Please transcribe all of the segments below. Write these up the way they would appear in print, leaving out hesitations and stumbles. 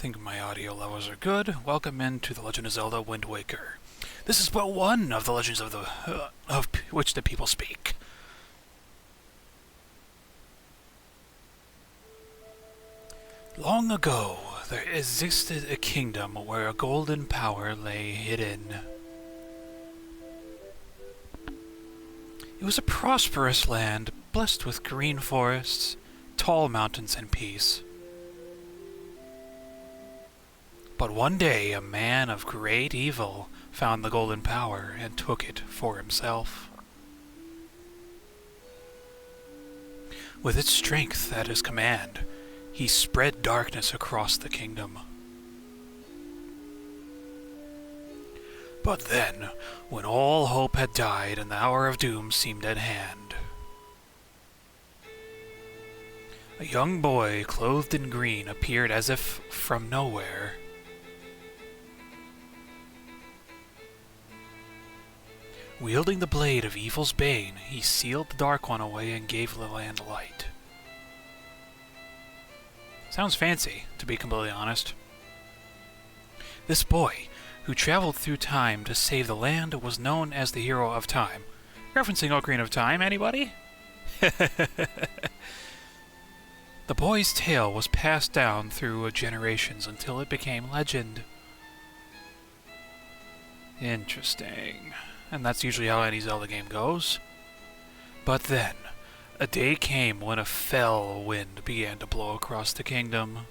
think my audio levels are good. Welcome into The Legend of Zelda Wind Waker. This is but one of the legends of which the people speak. Long ago, there existed a kingdom where a golden power lay hidden. It was a prosperous land, blessed with green forests, tall mountains, and peace. But one day, a man of great evil found the golden power and took it for himself. With its strength at his command, he spread darkness across the kingdom. But then, when all hope had died and the hour of doom seemed at hand, a young boy clothed in green appeared as if from nowhere. Wielding the blade of evil's bane, he sealed the Dark One away and gave the land light. Sounds fancy, to be completely honest. This boy, who traveled through time to save the land, was known as the Hero of Time. Referencing Ocarina of Time, anybody? The boy's tale was passed down through generations until it became legend. Interesting. And that's usually how any Zelda game goes. But then, a day came when a fell wind began to blow across the kingdom.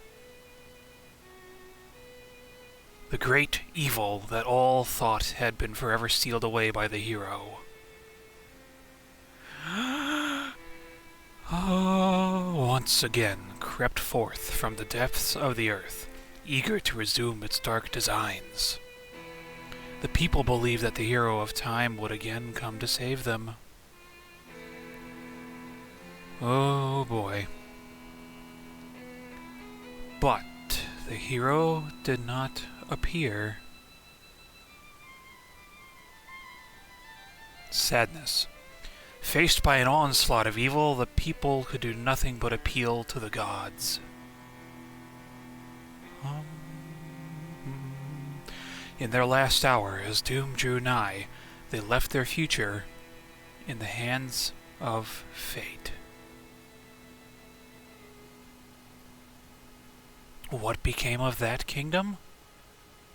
The great evil that all thought had been forever sealed away by the hero. Once again crept forth from the depths of the earth, eager to resume its dark designs. The people believed that the Hero of Time would again come to save them. Oh boy. But the hero did not appear. Sadness. Faced by an onslaught of evil, the people could do nothing but appeal to the gods. In their last hour, as doom drew nigh, they left their future in the hands of fate. What became of that kingdom?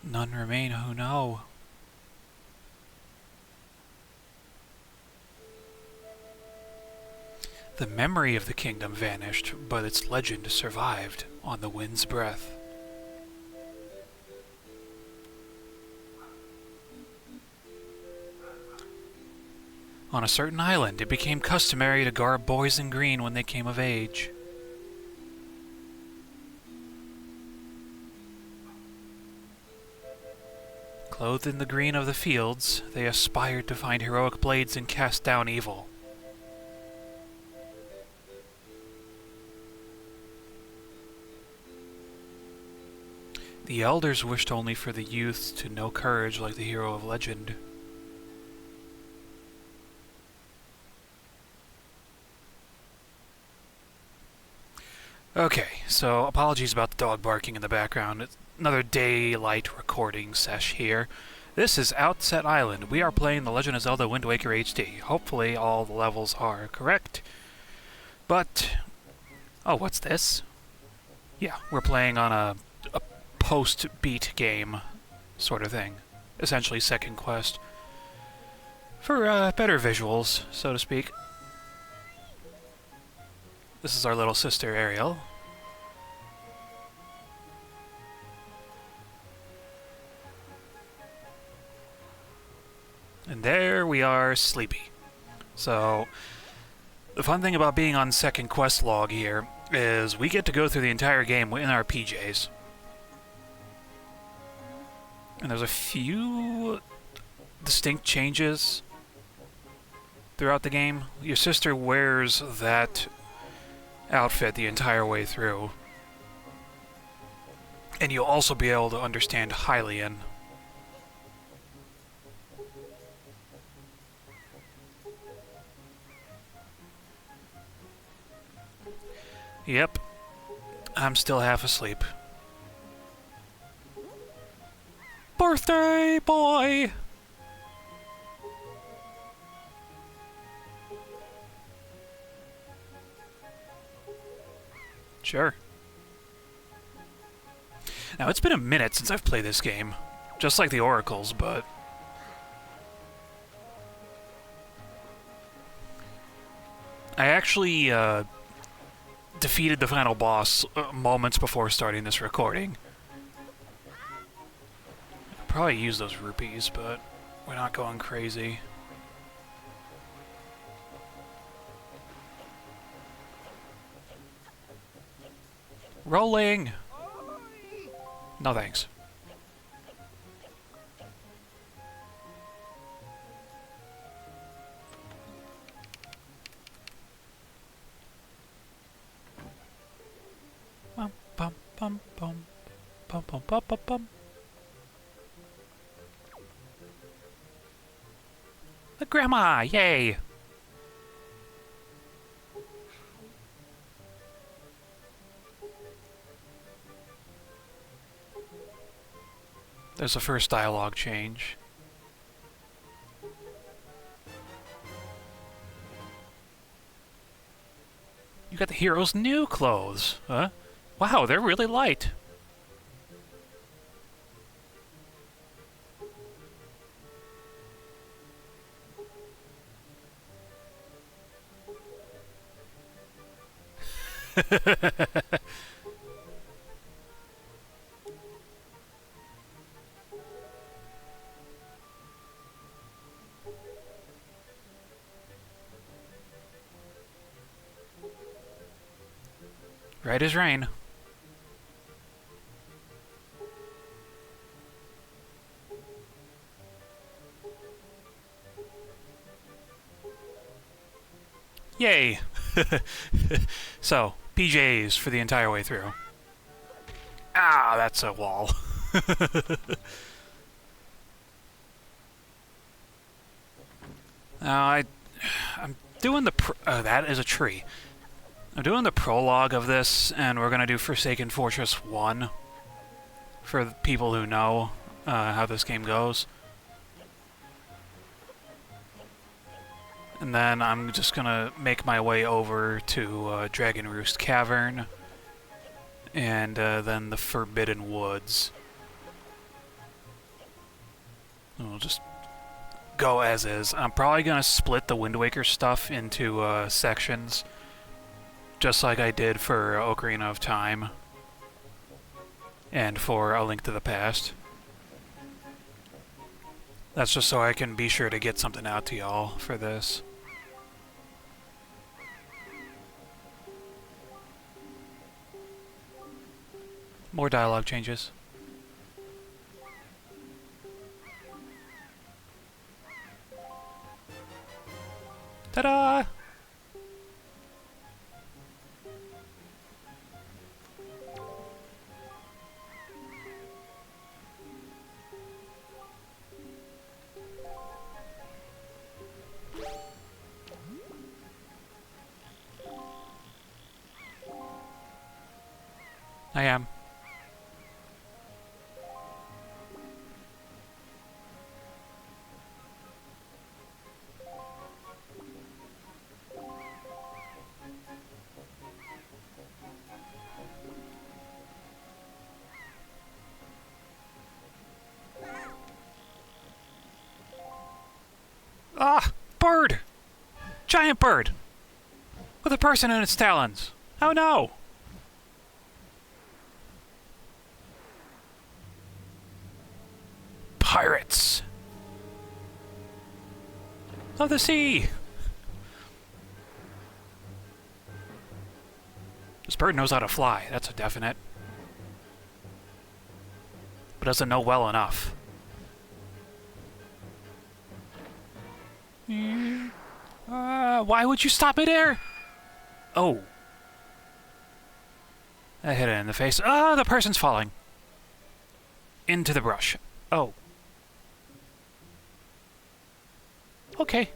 None remain who know. The memory of the kingdom vanished, but its legend survived on the wind's breath. On a certain island, it became customary to garb boys in green when they came of age. Clothed in the green of the fields, they aspired to find heroic blades and cast down evil. The elders wished only for the youth to know courage like the hero of legend. Okay, so apologies about the dog barking in the background. It's another daylight recording sesh here. This is Outset Island. We are playing The Legend of Zelda Wind Waker HD. Hopefully all the levels are correct. But, oh, what's this? Yeah, we're playing on a post-beat game sort of thing. Essentially second quest. For better visuals, so to speak. This is our little sister, Ariel. And there we are, Sleepy. So, the fun thing about being on second quest log here is we get to go through the entire game in our PJs. And there's a few distinct changes throughout the game. Your sister wears that outfit the entire way through. And you'll also be able to understand Hylian. Yep, I'm still half asleep. Birthday boy! Sure. Now, it's been a minute since I've played this game. Just like the Oracles, but... I actually, defeated the final boss moments before starting this recording. I could probably use those rupees, but we're not going crazy. Rolling! No thanks. Bum bum bum bum bum bum bum bum bum. The grandma! Yay! There's the first dialogue change. You got the hero's new clothes, huh? Wow, they're really light. Right as rain. Yay! So, PJs for the entire way through. Ah, that's a wall. Now, I'm doing the... oh, that is a tree. I'm doing the prologue of this, and we're going to do Forsaken Fortress 1 for the people who know how this game goes. And then I'm just going to make my way over to Dragon Roost Cavern, and then the Forbidden Woods. And we'll just go as is. I'm probably going to split the Wind Waker stuff into sections, just like I did for Ocarina of Time and for A Link to the Past. That's just so I can be sure to get something out to y'all for this. More dialogue changes. Ta-da! I am. Ah! Bird! Giant bird! With a person in its talons! Oh no! Pirates! Of the sea! This bird knows how to fly, that's a definite. But doesn't know well enough. Why would you stop midair? Oh. I hit it in the face. Ah, the person's falling. Into the brush. Oh. Okay.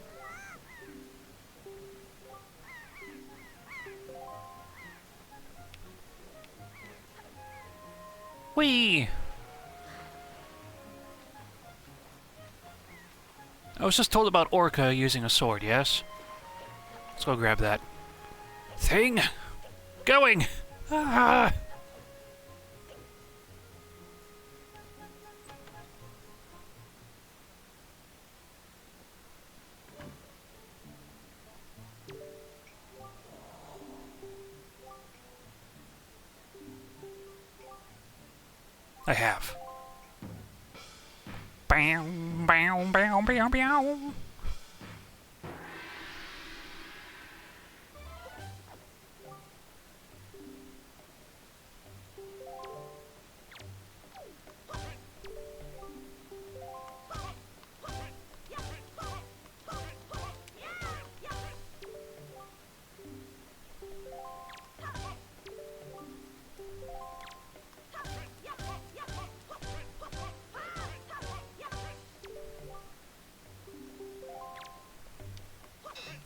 Whee! I was just told about Orca using a sword, yes? Let's go grab that thing. Going! Ah! I have. Bow, bow, bow, bow, bow.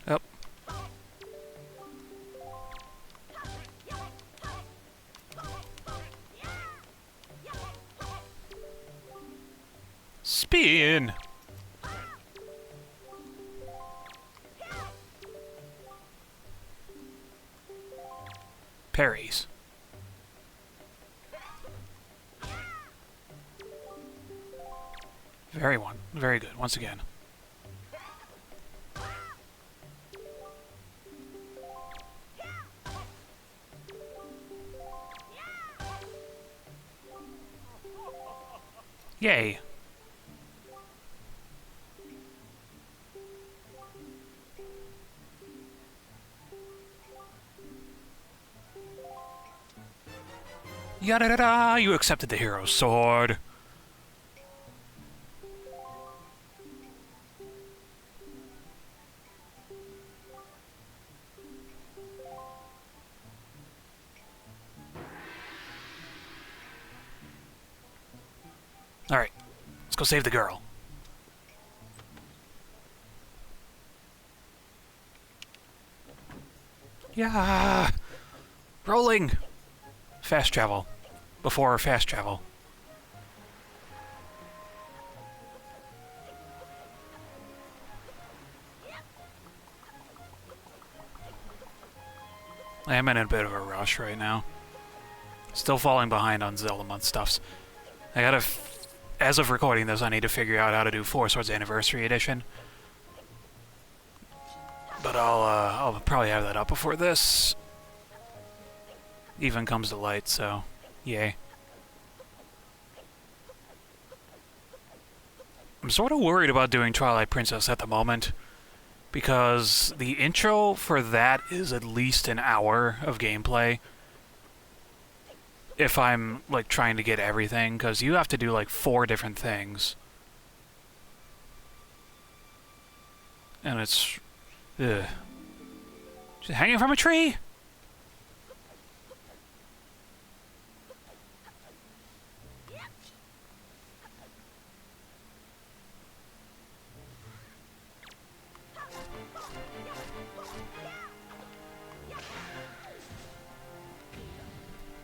Up. Spin! Parries. Very good, once again. Yay. Yada-da-da! You accepted the hero's sword. Alright, let's go save the girl. Yeah! Rolling! Fast travel. Before fast travel. I am in a bit of a rush right now. Still falling behind on Zelda month stuffs. I gotta... as of recording this, I need to figure out how to do Four Swords Anniversary Edition. But I'll probably have that up before this even comes to light, so yay. I'm sort of worried about doing Twilight Princess at the moment, because the intro for that is at least an hour of gameplay. If I'm, like, trying to get everything, because you have to do, like, 4 different things. And it's... ugh. Just hanging from a tree?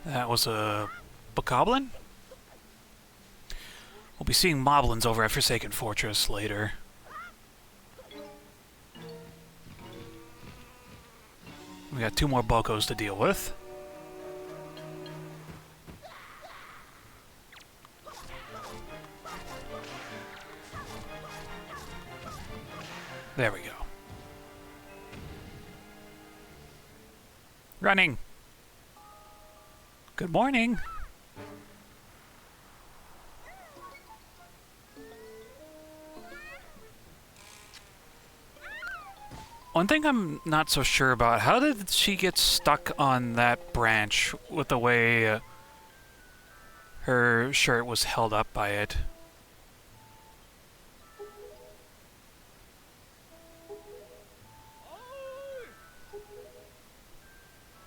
That was a bokoblin? We'll be seeing moblins over at Forsaken Fortress later. We got 2 more bokos to deal with. There we go. Running! Good morning! One thing I'm not so sure about, how did she get stuck on that branch with the way her shirt was held up by it?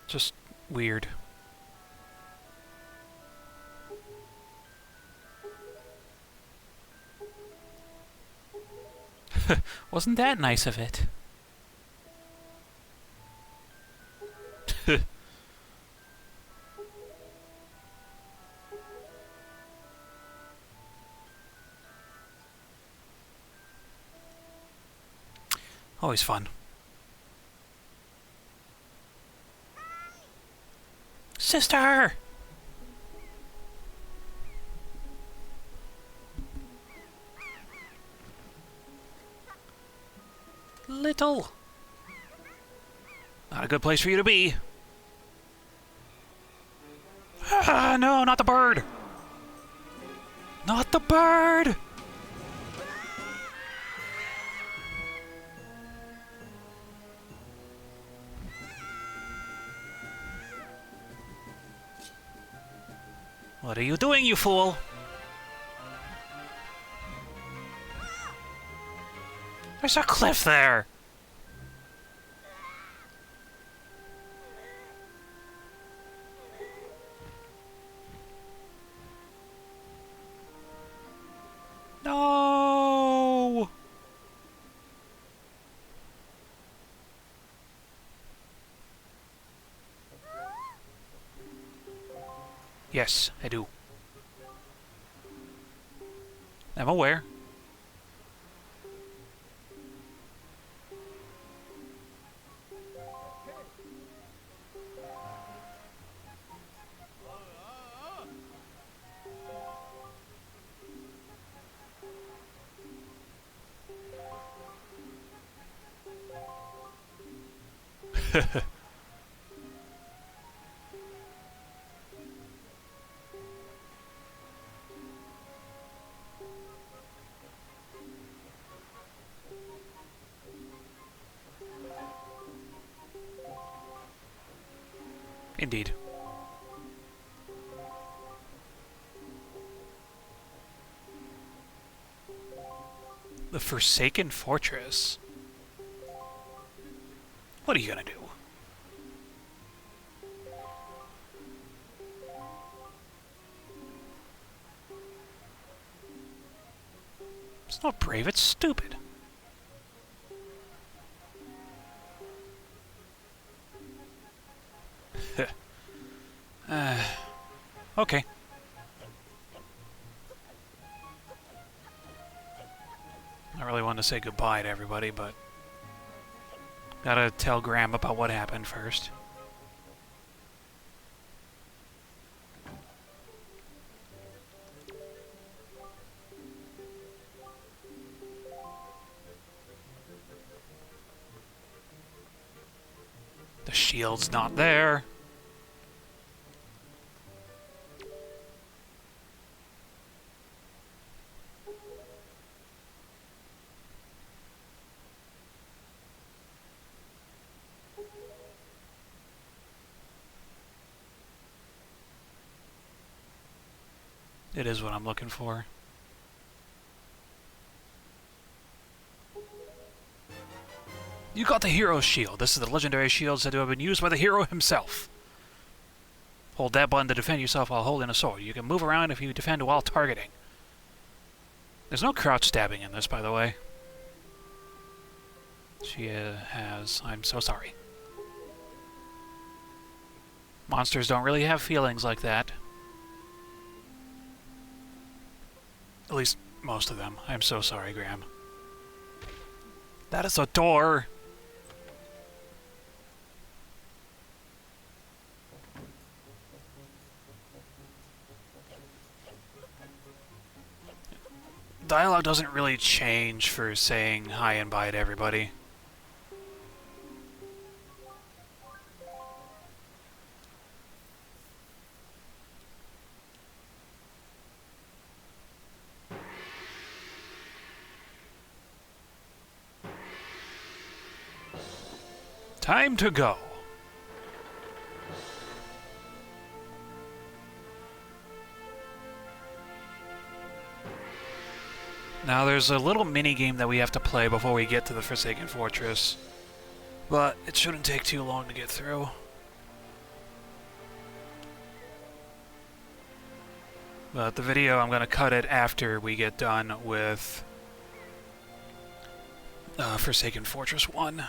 Just weird. Wasn't that nice of it? Always fun. Sister! Little! Not a good place for you to be. Ah, no, not the bird! Not the bird! What are you doing, you fool? There's a cliff there! No! Yes, I do. I'm aware. Indeed. The Forsaken Fortress. What are you gonna do? It's not brave, it's stupid. Okay. I really wanted to say goodbye to everybody, but gotta tell Graham about what happened first. The shield's not there. It is what I'm looking for. You got the hero's shield. This is the legendary shield said to have been used by the hero himself. Hold that button to defend yourself while holding a sword. You can move around if you defend while targeting. There's no crouch stabbing in this, by the way. She has. I'm so sorry. Monsters don't really have feelings like that. At least, most of them. I'm so sorry, Graham. That is a door! Dialogue doesn't really change for saying hi and bye to everybody. Time to go. Now there's a little mini-game that we have to play before we get to the Forsaken Fortress, but it shouldn't take too long to get through. But the video, I'm going to cut it after we get done with Forsaken Fortress 1.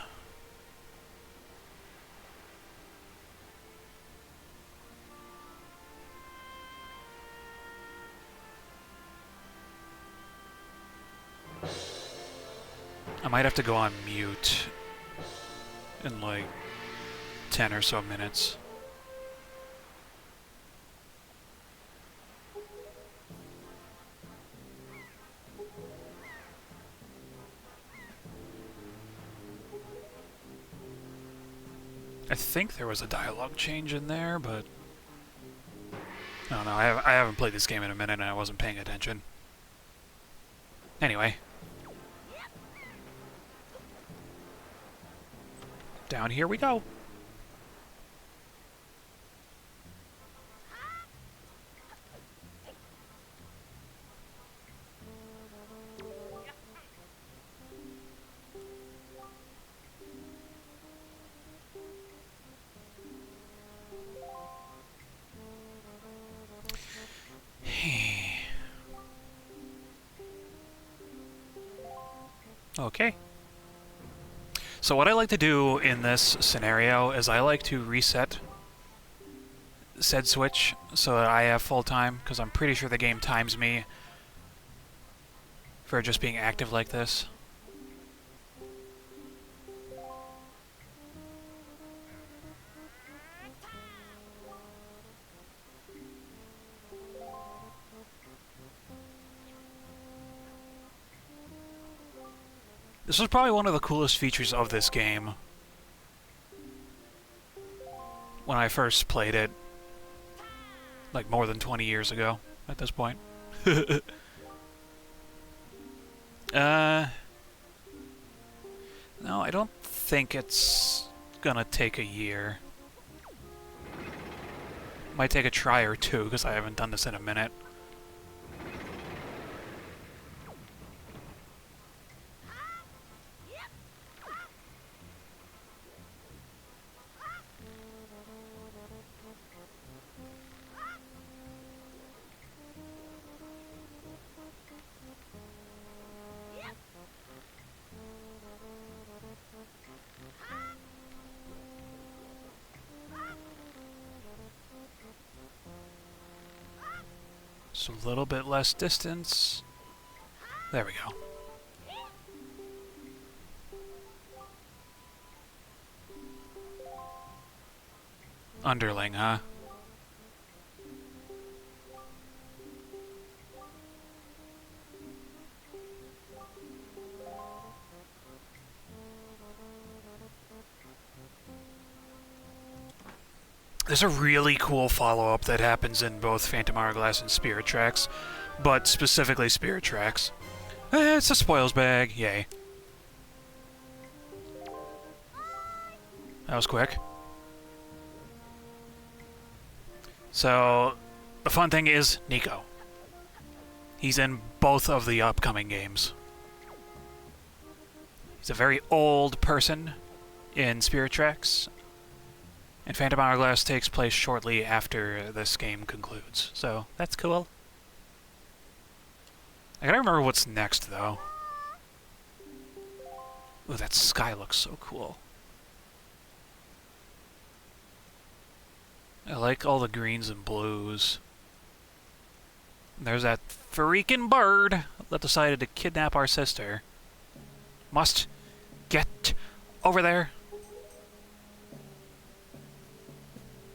I might have to go on mute in like 10 or so minutes. I think there was a dialogue change in there, but I don't know. I haven't played this game in a minute and I wasn't paying attention. Anyway. Down here we go. Okay. So what I like to do in this scenario is I like to reset said switch so that I have full time, because I'm pretty sure the game times me for just being active like this. This was probably one of the coolest features of this game when I first played it, like more than 20 years ago at this point. No, I don't think it's gonna take a year. Might take a try or two, because I haven't done this in a minute. Just a little bit less distance. There we go. Underling, huh? There's a really cool follow-up that happens in both Phantom Hourglass and Spirit Tracks, but specifically Spirit Tracks. It's a spoils bag, yay. That was quick. So, the fun thing is Nico. He's in both of the upcoming games. He's a very old person in Spirit Tracks, and Phantom Hourglass takes place shortly after this game concludes, so that's cool. I gotta remember what's next, though. Ooh, that sky looks so cool. I like all the greens and blues. There's that freaking bird that decided to kidnap our sister. Must get over there.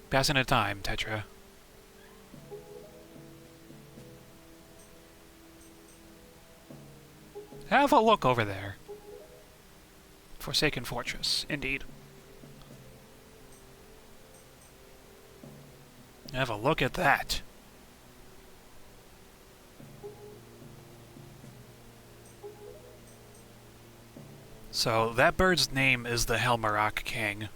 Passing the time, Tetra. Have a look over there. Forsaken Fortress, indeed. Have a look at that. So, that bird's name is the Helmarock King.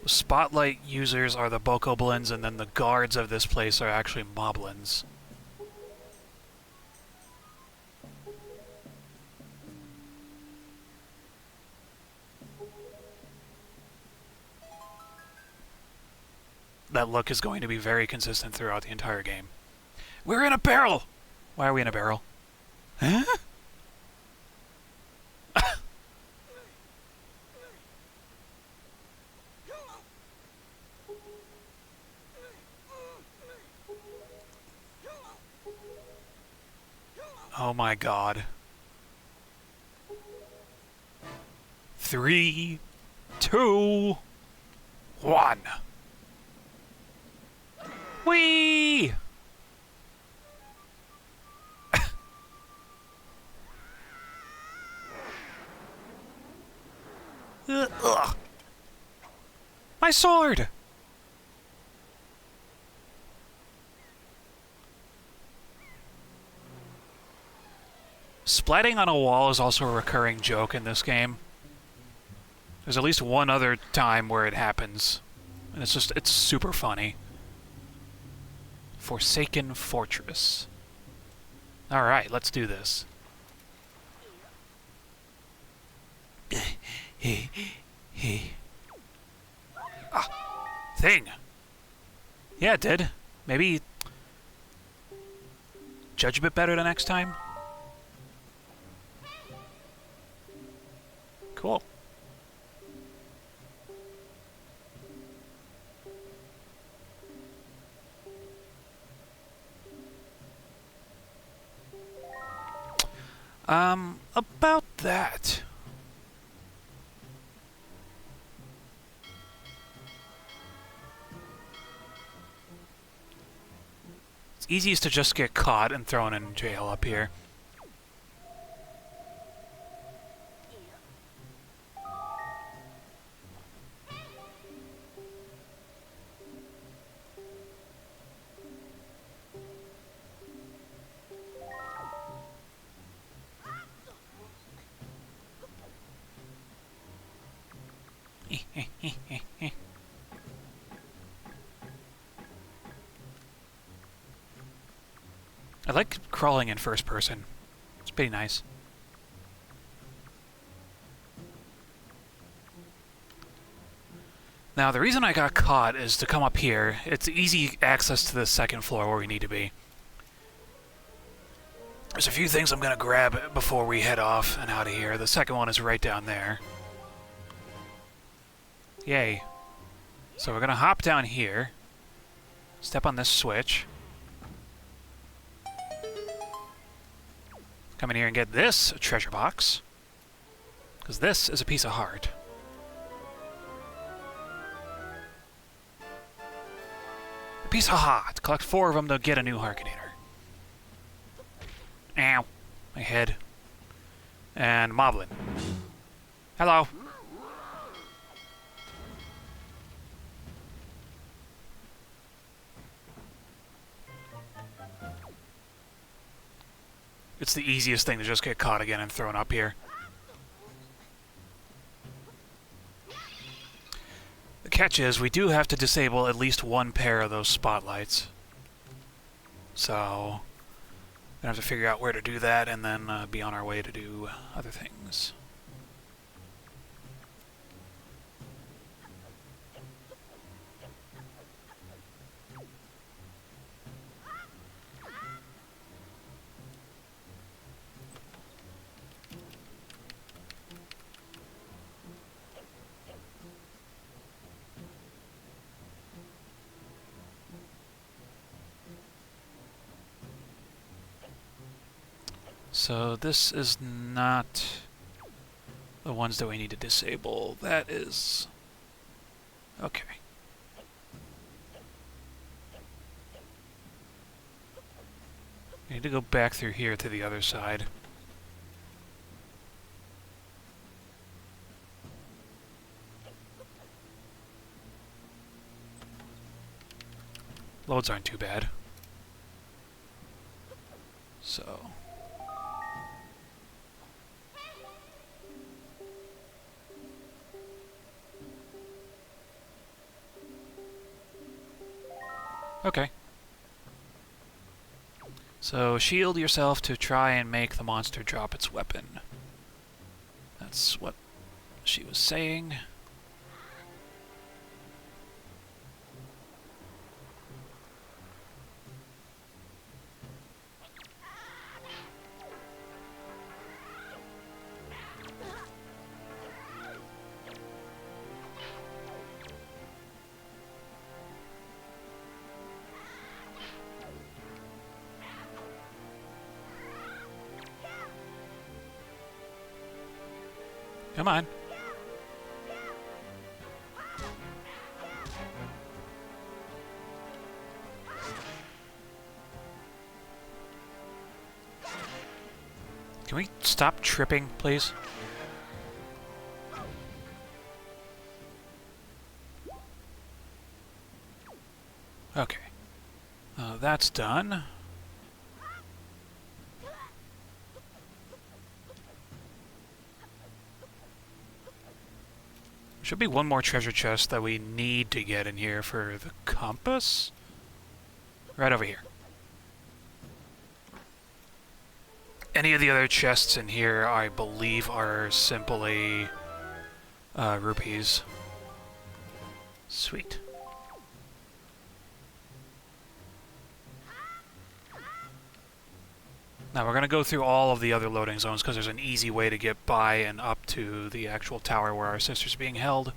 The spotlight users are the Bokoblins, and then the guards of this place are actually Moblins. That look is going to be very consistent throughout the entire game. We're in a barrel! Why are we in a barrel? Huh? Oh my god. 3, 2, 1. Whee! Ugh. My sword! Splatting on a wall is also a recurring joke in this game. There's at least one other time where it happens. And it's super funny. Forsaken Fortress. Alright, let's do this. Thing! Yeah, it did. Maybe judge a bit better the next time? Cool. About that. It's easiest to just get caught and thrown in jail up here. I like crawling in first person. It's pretty nice. Now, the reason I got caught is to come up here. It's easy access to the second floor where we need to be. There's a few things I'm going to grab before we head off and out of here. The second one is right down there. Yay. So we're going to hop down here. Step on this switch. Come in here and get this treasure box. Because this is a piece of heart. A piece of heart. Collect 4 of them to get a new heart container. Ow. My head. And Moblin. Hello. It's the easiest thing to just get caught again and thrown up here. The catch is, we do have to disable at least one pair of those spotlights. So, we're gonna have to figure out where to do that and then be on our way to do other things. So this is not the ones that we need to disable. That is... okay. We need to go back through here to the other side. Loads aren't too bad. So... okay. So, shield yourself to try and make the monster drop its weapon. That's what she was saying. Come on. Can we stop tripping, please? Okay. That's done. Should be one more treasure chest that we need to get in here for the compass. Right over here. Any of the other chests in here, I believe, are simply rupees. Sweet. Now we're going to go through all of the other loading zones because there's an easy way to get by and up to the actual tower where our sister's being held.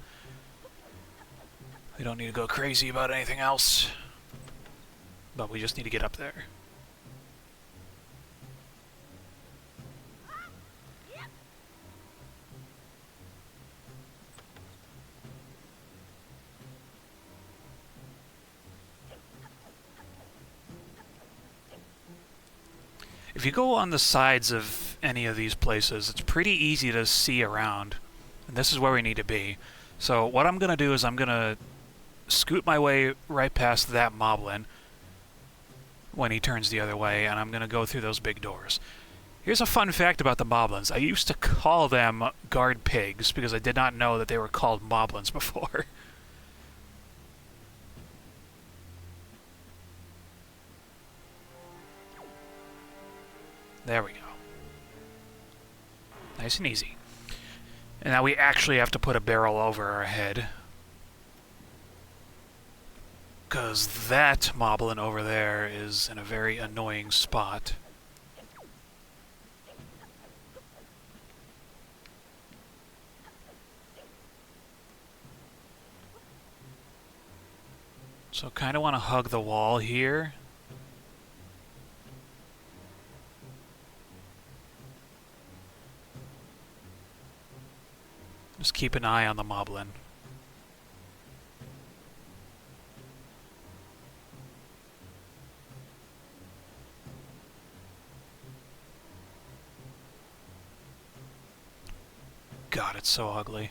We don't need to go crazy about anything else, but we just need to get up there. If you go on the sides of any of these places, it's pretty easy to see around. And this is where we need to be. So what I'm going to do is I'm going to scoot my way right past that moblin when he turns the other way, and I'm going to go through those big doors. Here's a fun fact about the moblins. I used to call them guard pigs because I did not know that they were called moblins before. There we go. Nice and easy. And now we actually have to put a barrel over our head, because that moblin over there is in a very annoying spot. So kind of want to hug the wall here. Just keep an eye on the moblin. God, it's so ugly.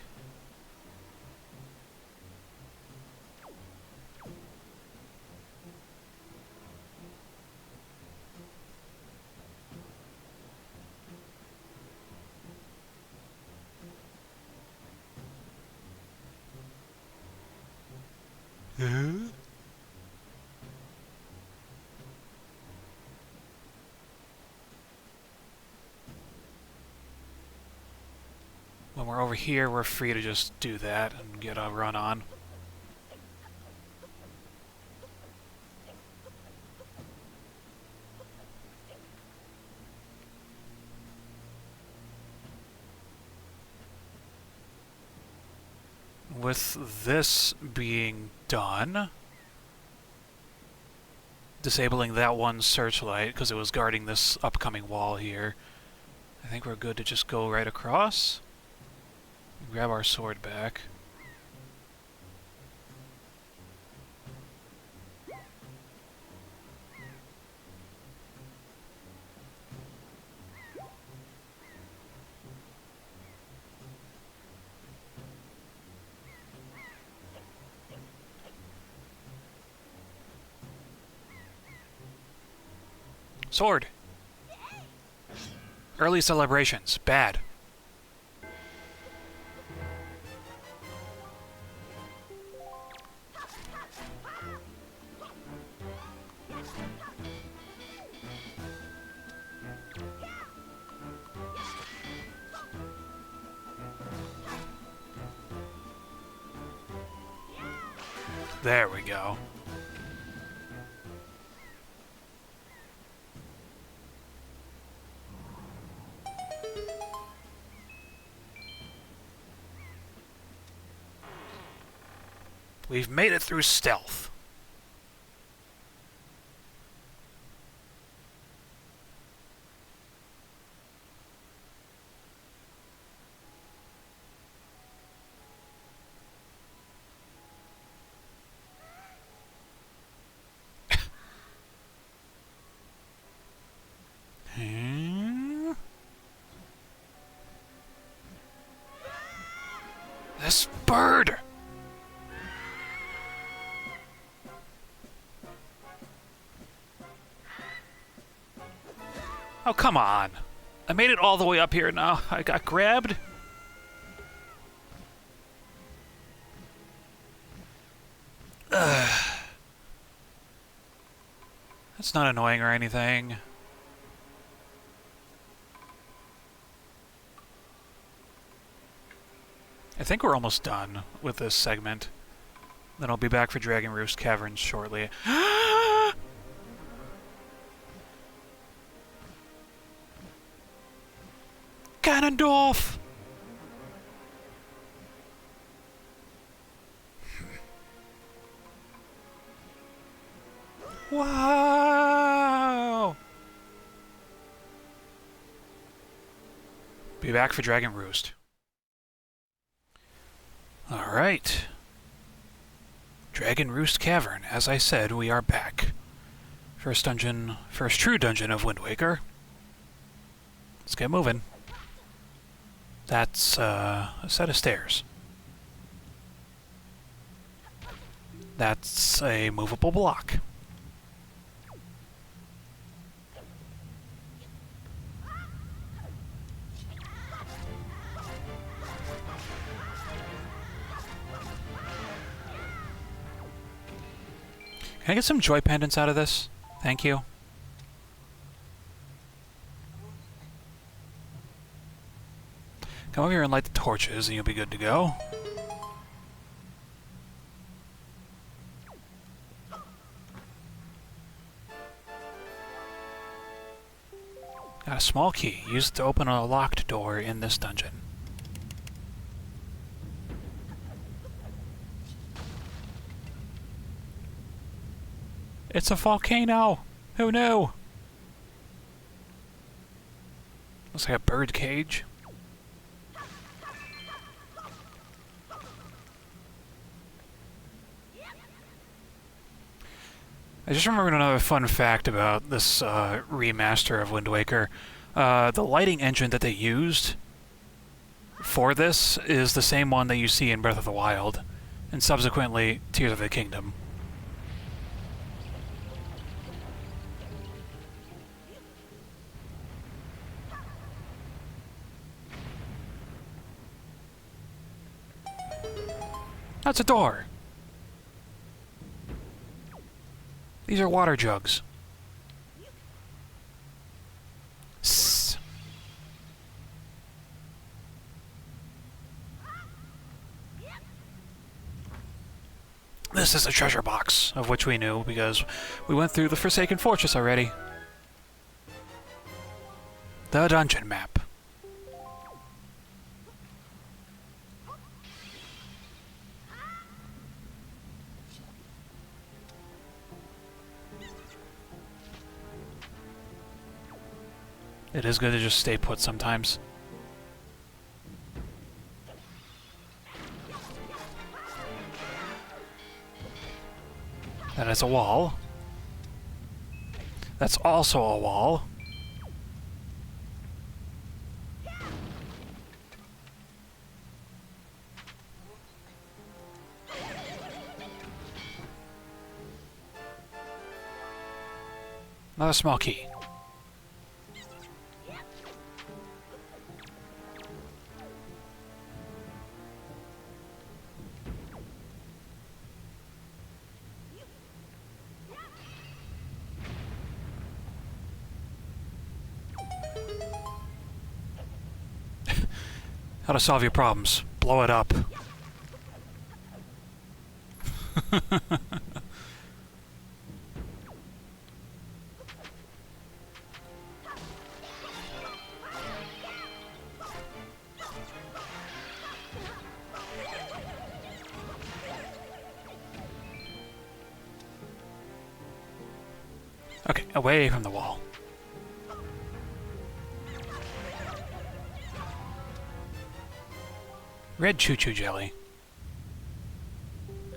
When we're over here, we're free to just do that and get a run on. With this being done, disabling that one searchlight because it was guarding this upcoming wall here, I think we're good to just go right across. Grab our sword back. Sword! Early celebrations. Bad. There we go. We've made it through stealth. This bird! Oh, come on. I made it all the way up here now. I got grabbed. Ugh. That's not annoying or anything. I think we're almost done with this segment. Then I'll be back for Dragon Roost Caverns shortly. Ganondorf! Wow! Be back for Dragon Roost. Alright. Dragon Roost Cavern. As I said, we are back. First dungeon, first true dungeon of Wind Waker. Let's get moving. That's a set of stairs. That's a movable block. Can I get some joy pendants out of this? Thank you. Come over here and light the torches and you'll be good to go. Got a small key, used to open a locked door in this dungeon. It's a volcano! Who knew? Looks like a bird cage. I just remembered another fun fact about this remaster of Wind Waker. The lighting engine that they used for this is the same one that you see in Breath of the Wild, and subsequently Tears of the Kingdom. That's a door! These are water jugs. Sss. This is a treasure box, of which we knew because we went through the Forsaken Fortress already. The dungeon map. It is good to just stay put sometimes. That is a wall. That's also a wall. Another small key. How to solve your problems. Blow it up. Okay, away from the wall. Red choo-choo jelly.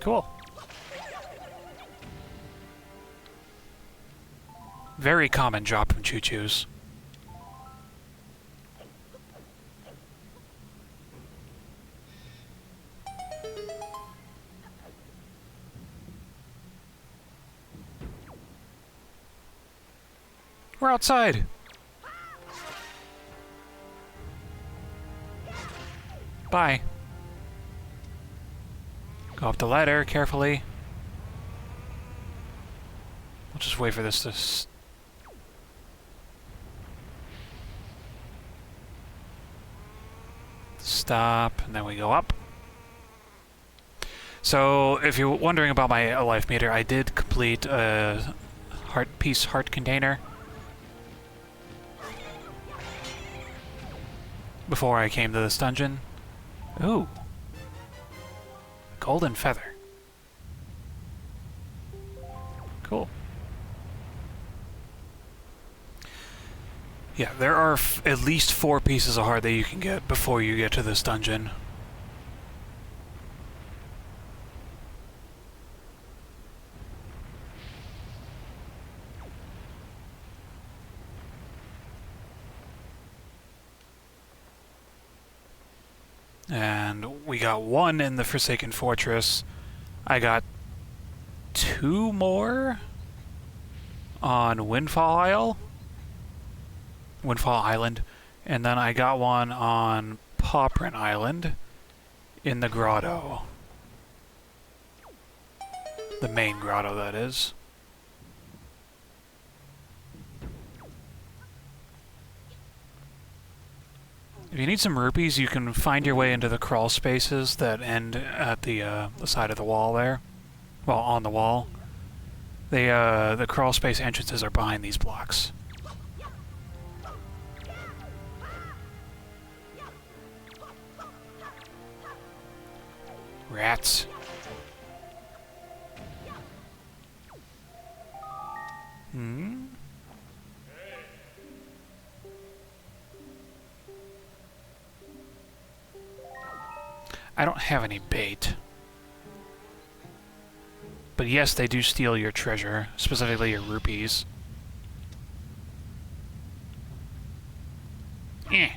Cool. Very common drop from choo-choos. We're outside! Bye. Go up the ladder carefully. We'll just wait for this to stop, and then we go up. So, if you're wondering about my life meter, I did complete a heart container before I came to this dungeon. Ooh. Golden feather. Cool. Yeah, there are at least 4 pieces of heart that you can get before you get to this dungeon. And we got 1 in the Forsaken Fortress. I got 2 more on Windfall Island, and then I got 1 on Pawprint Island in the grotto. The main grotto, that is. If you need some rupees, you can find your way into the crawl spaces that end at the side of the wall there. Well, on the wall. The crawl space entrances are behind these blocks. Rats. I don't have any bait. But yes, they do steal your treasure, specifically your rupees. Eh.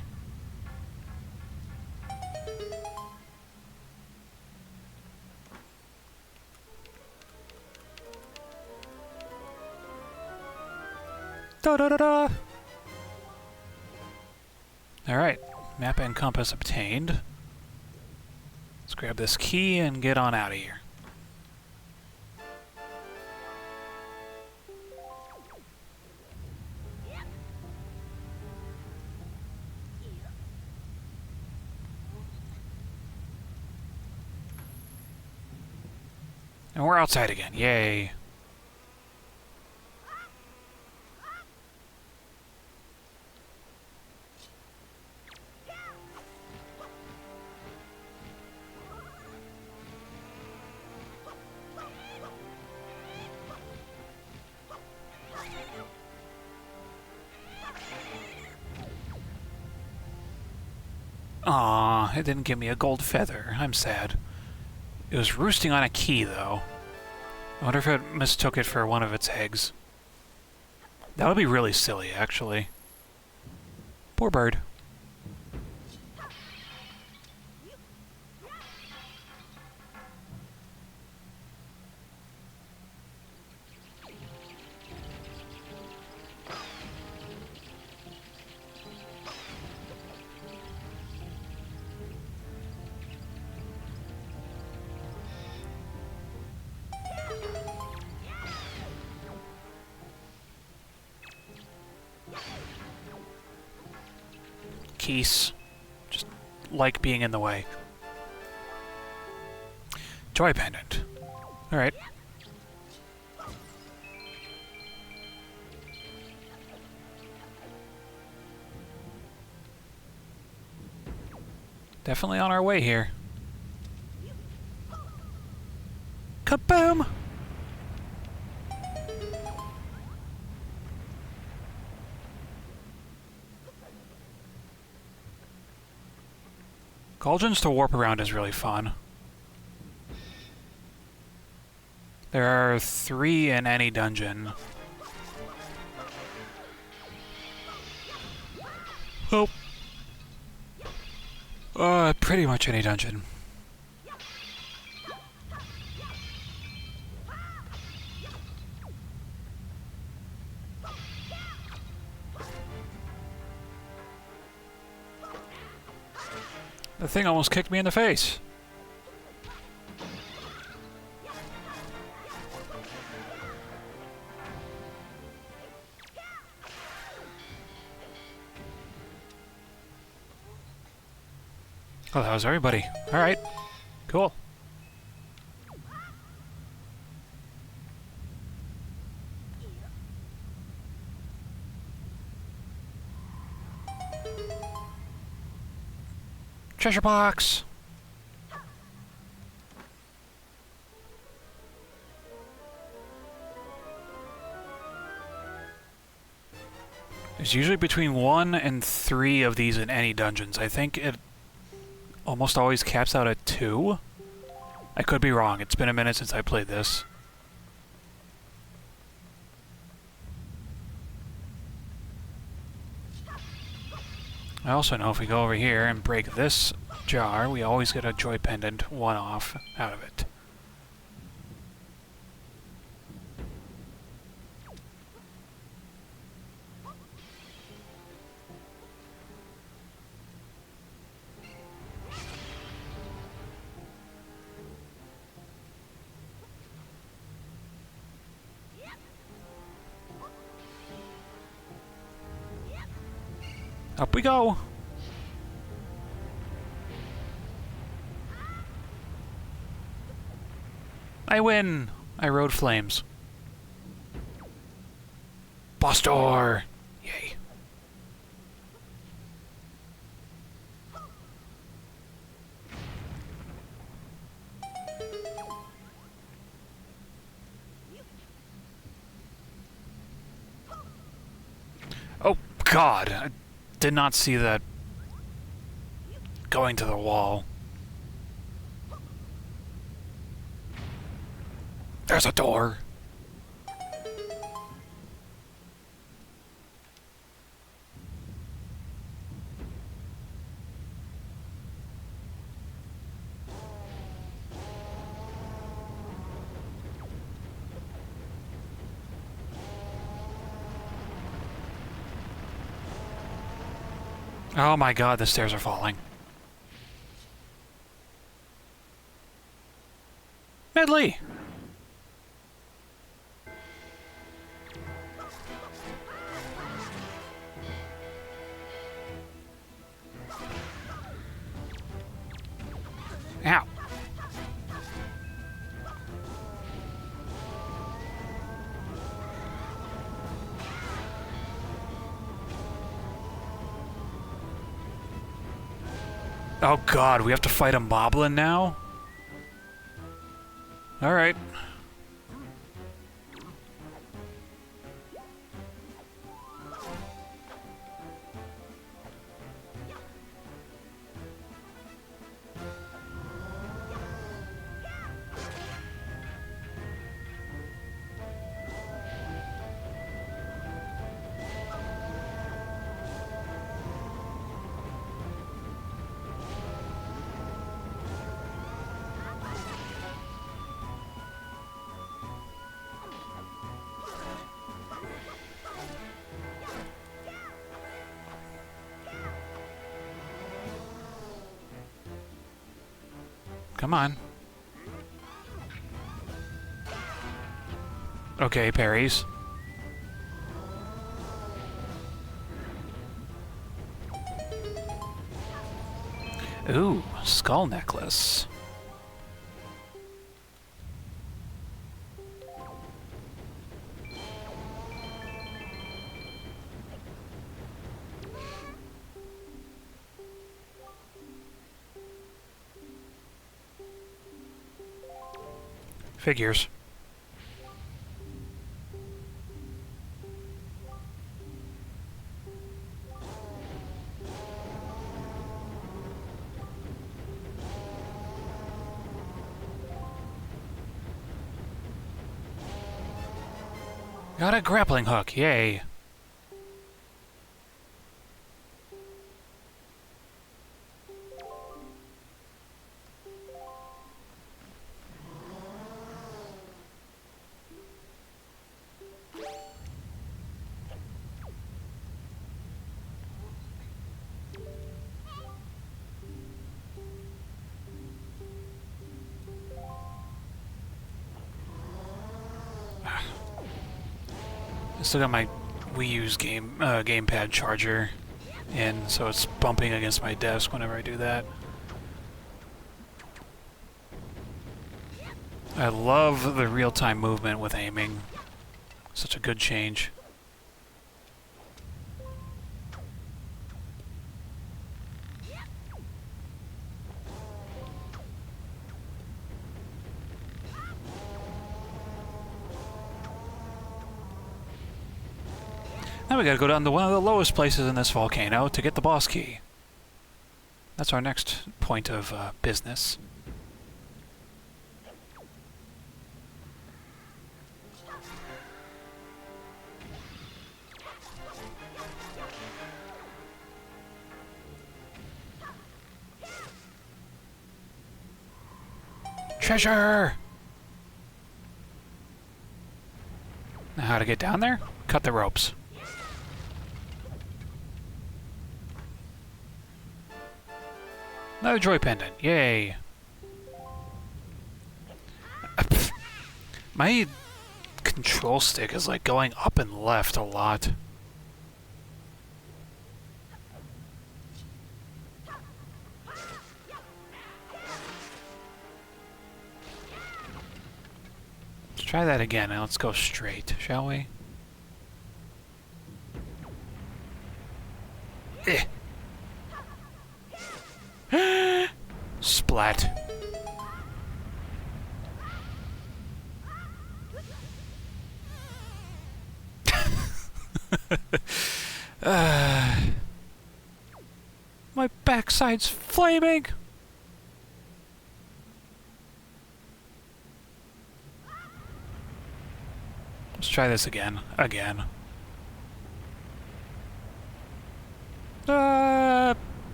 Da-da-da-da! Alright, map and compass obtained. Let's grab this key and get on out of here. And we're outside again, yay! Aw, it didn't give me a gold feather. I'm sad. It was roosting on a key, though. I wonder if it mistook it for one of its eggs. That would be really silly, actually. Poor bird. Keys. Just like being in the way. Joy pendant. Alright. Definitely on our way here. Kaboom! Cauldrons to warp around is really fun. There are 3 in any dungeon. Oh. Pretty much any dungeon. The thing almost kicked me in the face. Oh, that was everybody. Alright. Cool. Treasure box! There's usually between 1 and 3 of these in any dungeons. I think it almost always caps out at 2. I could be wrong. It's been a minute since I played this. I also know if we go over here and break this jar, we always get a joy pendant one-off out of it. Up we go! I win! I rode flames. Boss door! Yay. Oh, God! I did not see that going to the wall. There's a door! Oh my God, the stairs are falling. Medley! Ow. Oh God, we have to fight a moblin now? Alright. Come on. Okay, parries. Ooh, skull necklace. Figures. Got a grappling hook, yay. I still got my Wii U's gamepad charger in, so it's bumping against my desk whenever I do that. I love the real-time movement with aiming. Such a good change. Now we gotta go down to one of the lowest places in this volcano to get the boss key. That's our next point of business. Treasure! Now how to get down there? Cut the ropes. Another joy pendant. Yay. My control stick is like going up and left a lot. Let's try that again and let's go straight, shall we? Splat. My backside's flaming. Let's try this again.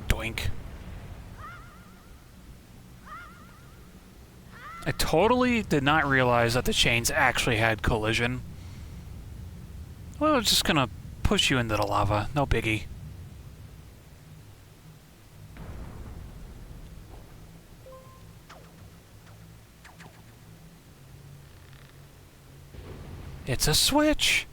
Doink. I totally did not realize that the chains actually had collision. Well, it's just gonna push you into the lava. No biggie. It's a switch!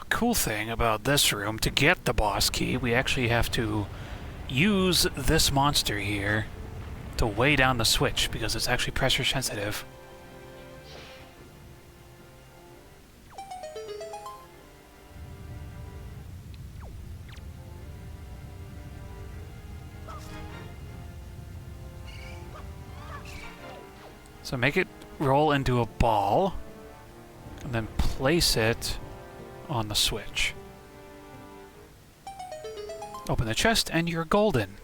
Cool thing about this room, to get the boss key, we actually have to use this monster here to weigh down the switch, because it's actually pressure sensitive. So make it roll into a ball, and then place it on the switch. Open the chest and you're golden.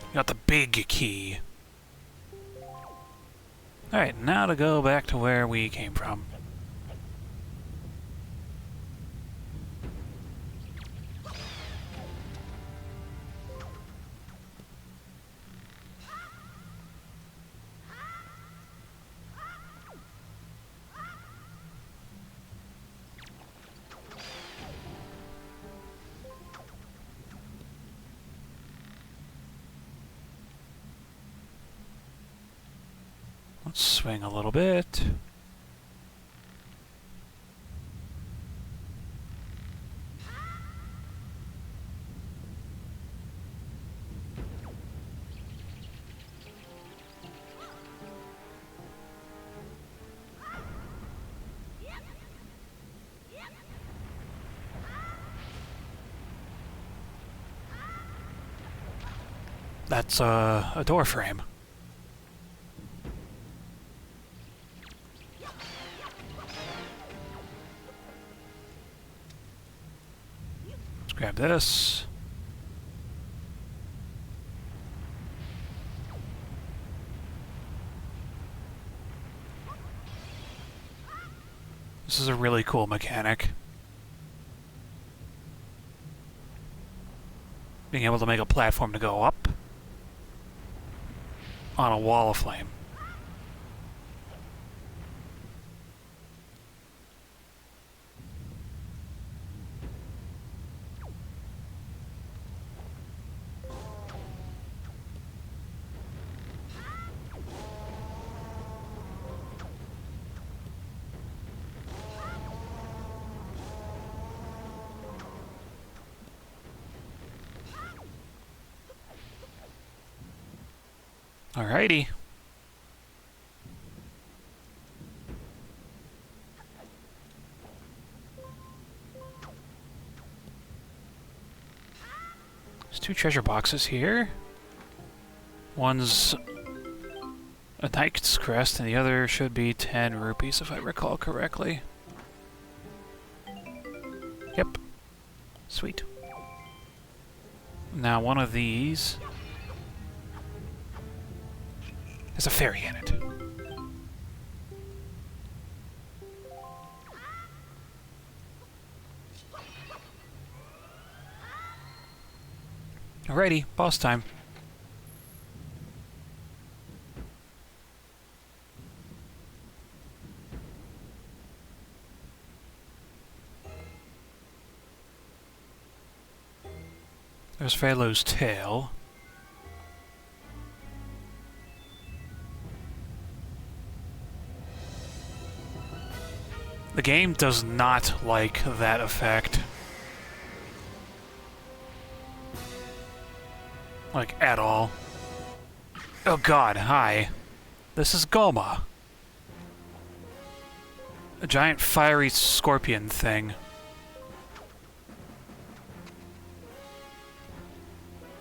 You got the big key. Alright, now to go back to where we came from. Let's swing a little bit. That's a door frame. Grab this. This is a really cool mechanic. Being able to make a platform to go up on a wall of flame. Alrighty. There's 2 treasure boxes here. One's a knight's crest, and the other should be 10 rupees, if I recall correctly. Yep. Sweet. Now, one of these has a fairy in it. Alrighty, boss time. There's Pharaoh's tail. The game does not like that effect. Like, at all. Oh god, hi. This is Goma. A giant fiery scorpion thing.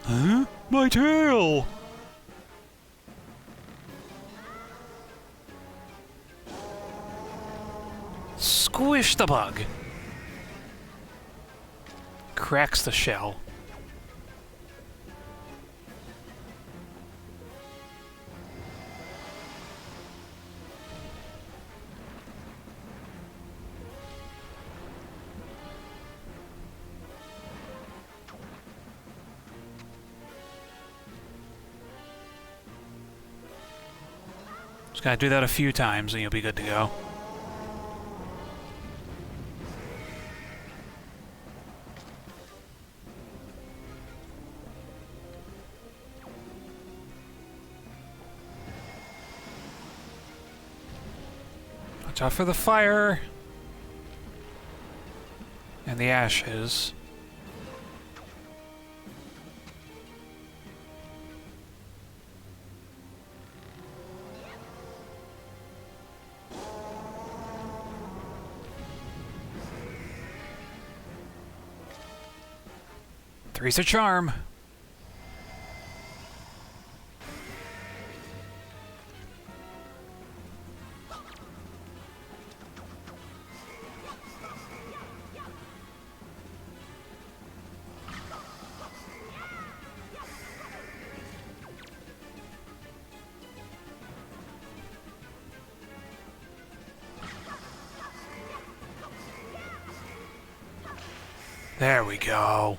Huh? My tail! Squish the bug. Cracks the shell. Just gotta do that a few times and you'll be good to go. Watch out for the fire and the ashes. Three's a charm. There we go.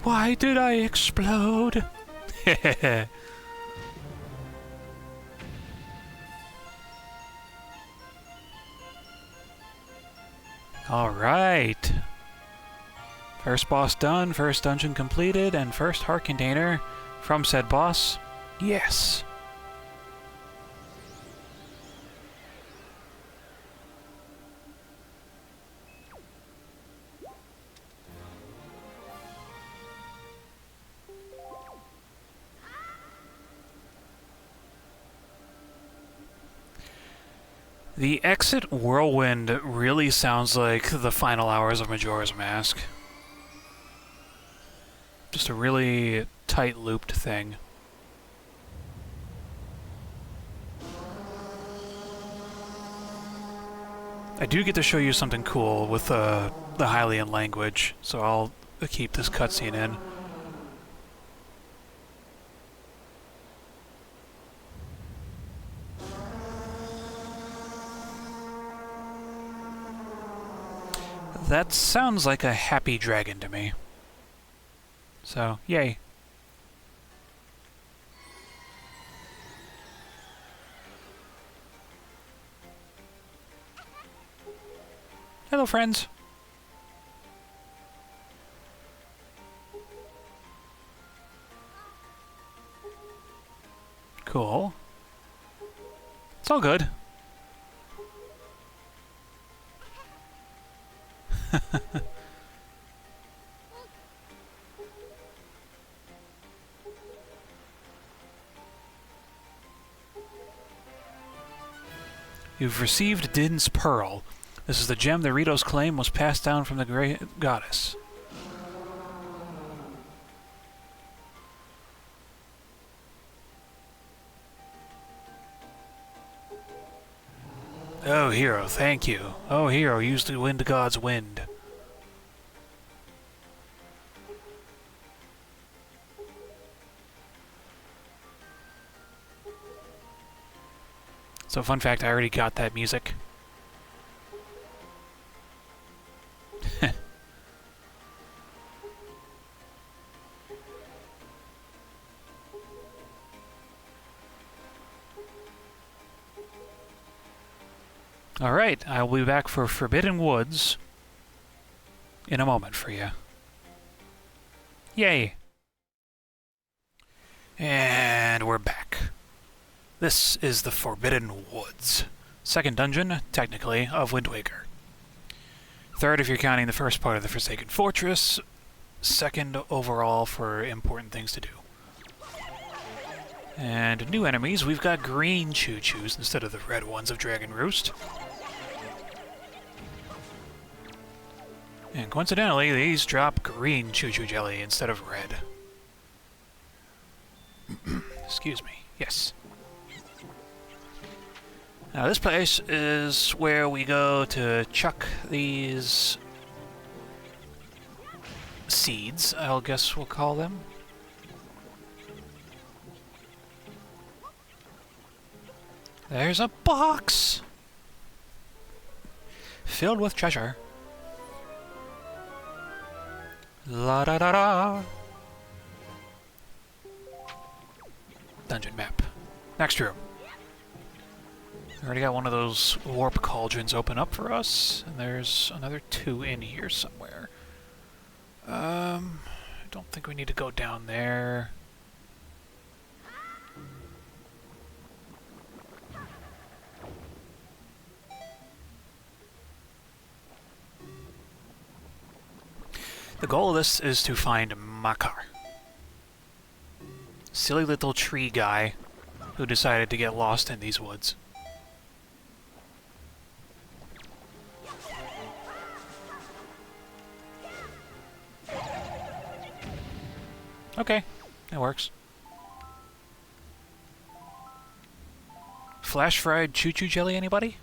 Why did I explode? Alright. First boss done, first dungeon completed, and first heart container from said boss. Yes. The exit whirlwind really sounds like the final hours of Majora's Mask. Just a really tight looped thing. I do get to show you something cool with the Hylian language, so I'll keep this cutscene in. That sounds like a happy dragon to me. So, yay. Hello, friends. Cool. It's all good. You've received Din's Pearl. This is the gem the Ritos claim was passed down from the great goddess. Oh, hero, thank you. Oh, hero, use the wind god's wind. So, fun fact, I already got that music. Alright, I'll be back for Forbidden Woods in a moment for you. Yay! And we're back. This is the Forbidden Woods. Second dungeon, technically, of Wind Waker. Third if you're counting the first part of the Forsaken Fortress. Second overall for important things to do. And new enemies, we've got green choo-choos instead of the red ones of Dragon Roost. And coincidentally, these drop green choo-choo jelly instead of red. Excuse me. Yes. Now this place is where we go to chuck these seeds, I guess we'll call them. There's a box filled with treasure. La da da da. Dungeon map. Next room. Already got one of those warp cauldrons open up for us, and there's another two in here somewhere. I don't think we need to go down there. The goal of this is to find Makar. Silly little tree guy who decided to get lost in these woods. Okay, that works. Flash fried choo-choo jelly, anybody?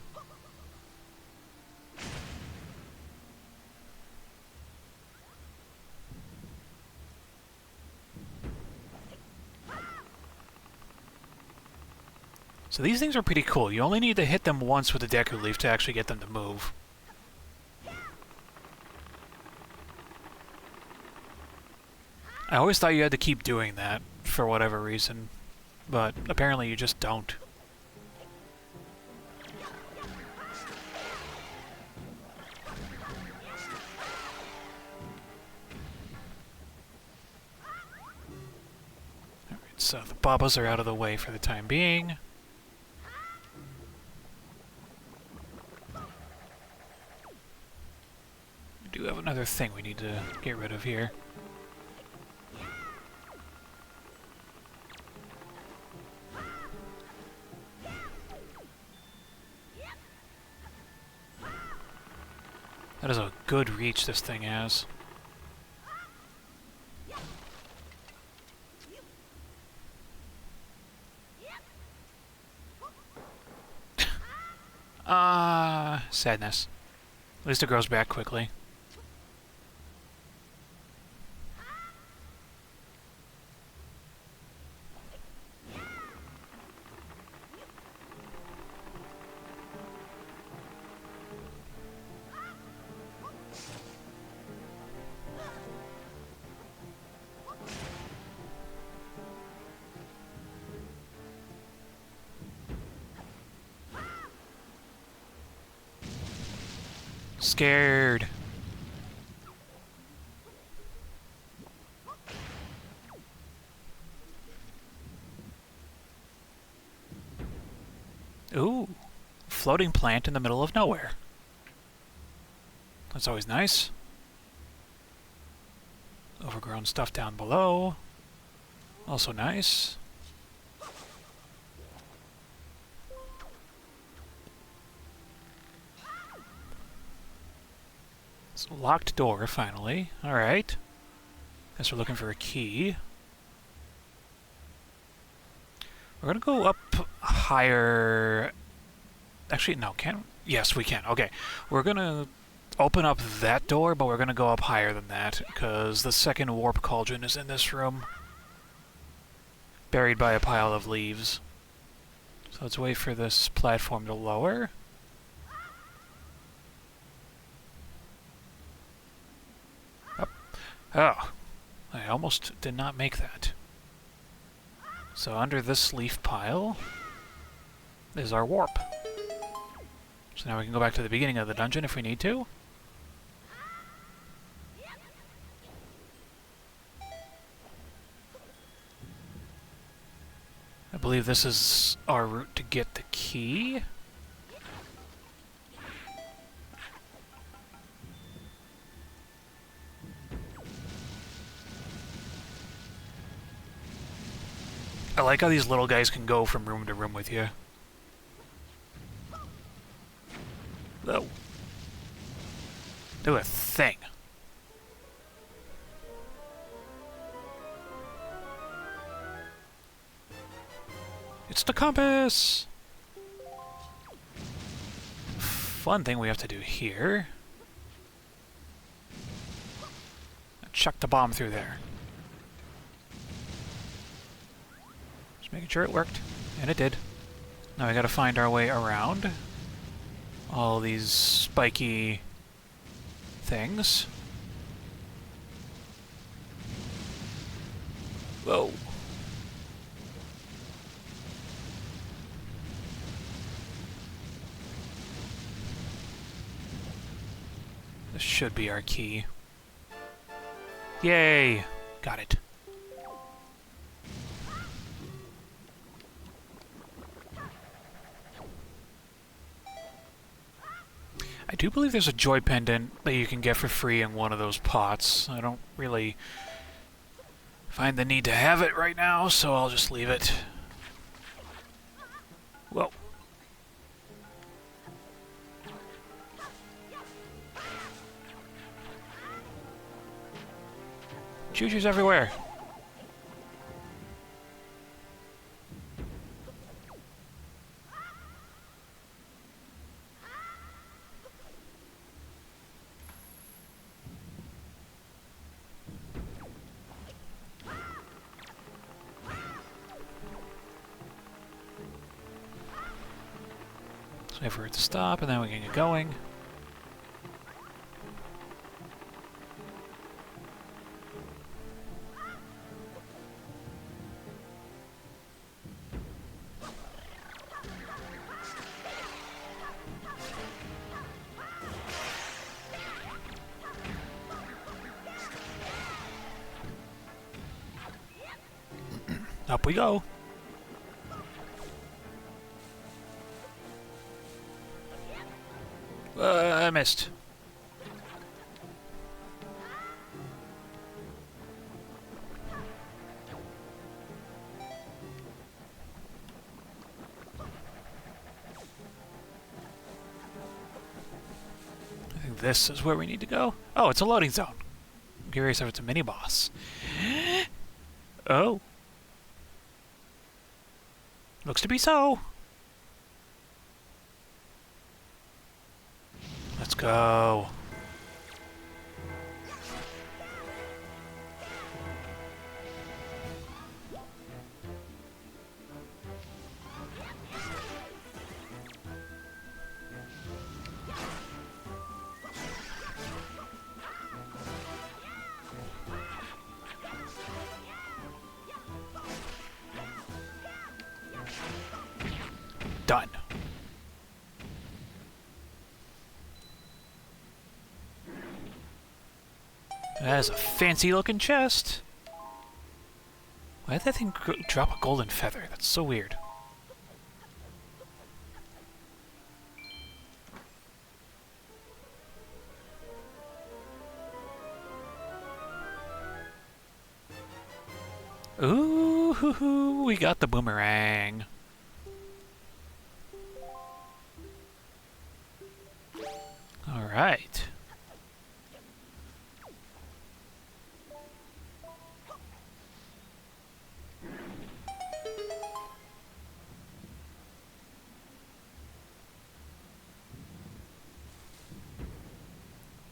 So these things are pretty cool. You only need to hit them once with a Deku Leaf to actually get them to move. I always thought you had to keep doing that, for whatever reason, but apparently you just don't. Alright, so the Babas are out of the way for the time being. We do have another thing we need to get rid of here. That is a good reach this thing has. Sadness. At least it grows back quickly. Scared. Ooh, floating plant in the middle of nowhere. That's always nice. Overgrown stuff down below. Also nice. It's a locked door, finally. Alright. Guess we're looking for a key. We're gonna go up higher. Actually, no, can. Yes, we can. Okay. We're gonna open up that door, but we're gonna go up higher than that, because the second warp cauldron is in this room. Buried by a pile of leaves. So let's wait for this platform to lower. Up. Oh. I almost did not make that. So under this leaf pile is our warp. So now we can go back to the beginning of the dungeon if we need to. I believe this is our route to get the key. I like how these little guys can go from room to room with you. Oh. Do a thing. It's the compass! Fun thing we have to do here. Chuck the bomb through there. Just making sure it worked. And it did. Now we gotta find our way around all these spiky things. Whoa. This should be our key. Yay! Got it. I do believe there's a joy pendant that you can get for free in one of those pots. I don't really find the need to have it right now, so I'll just leave it. Whoa. Choo-choos everywhere. Let's wait for it to stop, and then we can get going. Up we go. I missed. I think this is where we need to go. Oh, it's a loading zone. I'm curious if it's a mini-boss. Oh. Looks to be so. Let's go. Done. That is a fancy looking chest. Why did that thing drop a golden feather? That's so weird. Ooh, we got the boomerang. All right.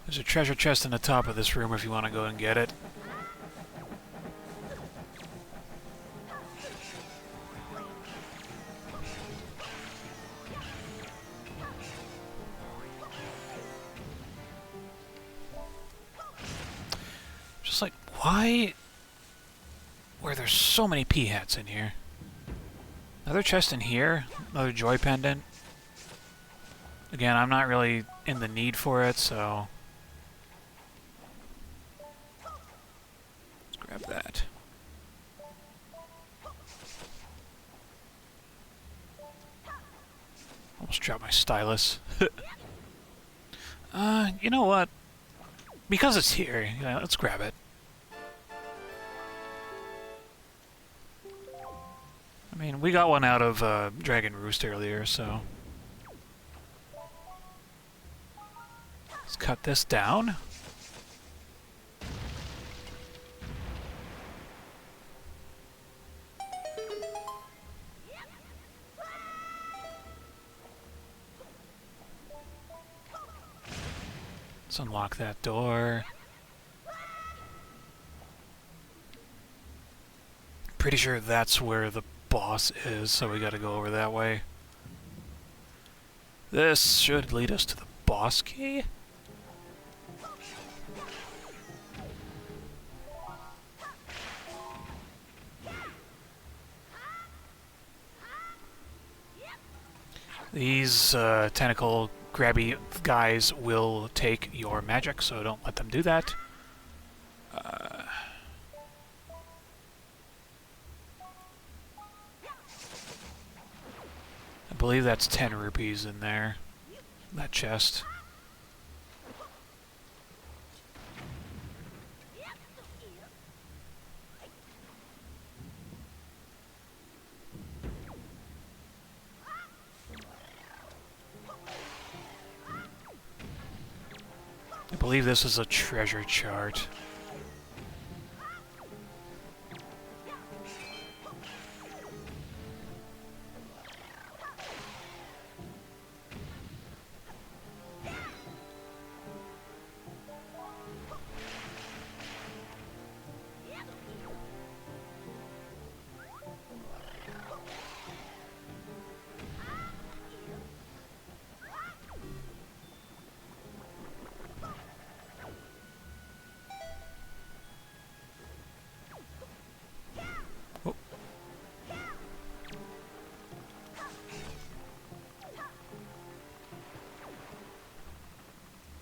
There's a treasure chest in the top of this room if you want to go and get it. Just like, why were there so many P-hats in here? Another chest in here? Another joy pendant? Again, I'm not really in the need for it, so... let's grab that. Almost dropped my stylus. You know what? Because it's here, yeah, let's grab it. I mean, we got one out of Dragon Roost earlier, so... let's cut this down. Let's unlock that door. Pretty sure that's where the boss is, so we gotta go over that way. This should lead us to the boss key. These tentacle grabby guys will take your magic, so don't let them do that. I believe that's 10 rupees in there, that chest. I believe this is a treasure chart.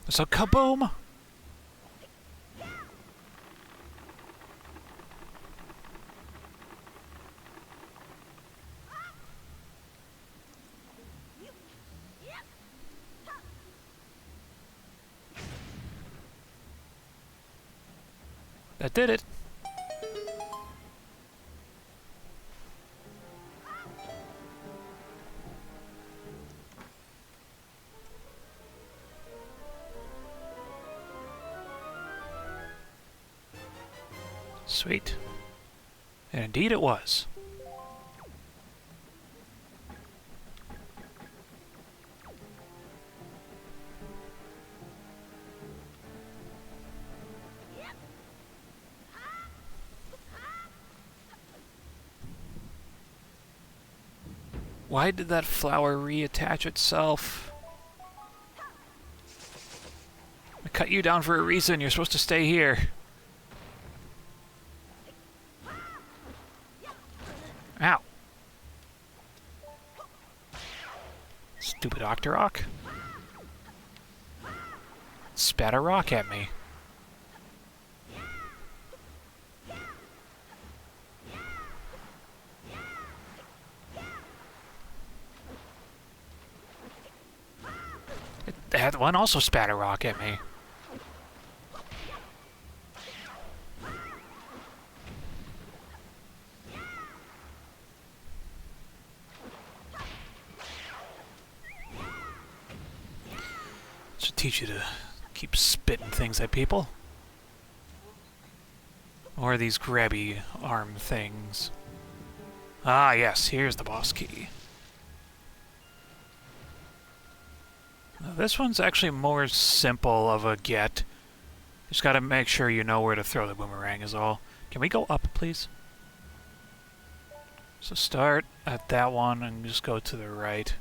So kaboom! That did it. Sweet. And indeed it was. Why did that flower reattach itself? I cut you down for a reason. You're supposed to stay here. Ow. Stupid Octorok. Spat a rock at me. That one also spat a rock at me. Should teach you to keep spitting things at people. Or these grabby arm things. Ah, yes, here's the boss key. Now, this one's actually more simple of a get. Just gotta make sure you know where to throw the boomerang is all. Can we go up, please? So start at that one and just go to the right.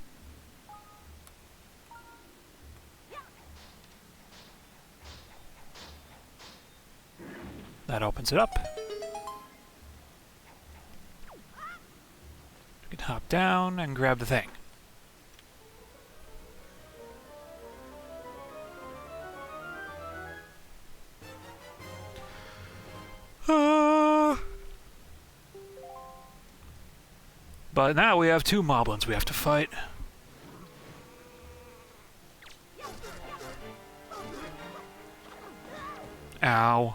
That opens it up. You can hop down and grab the thing. But now we have two moblins we have to fight. Ow.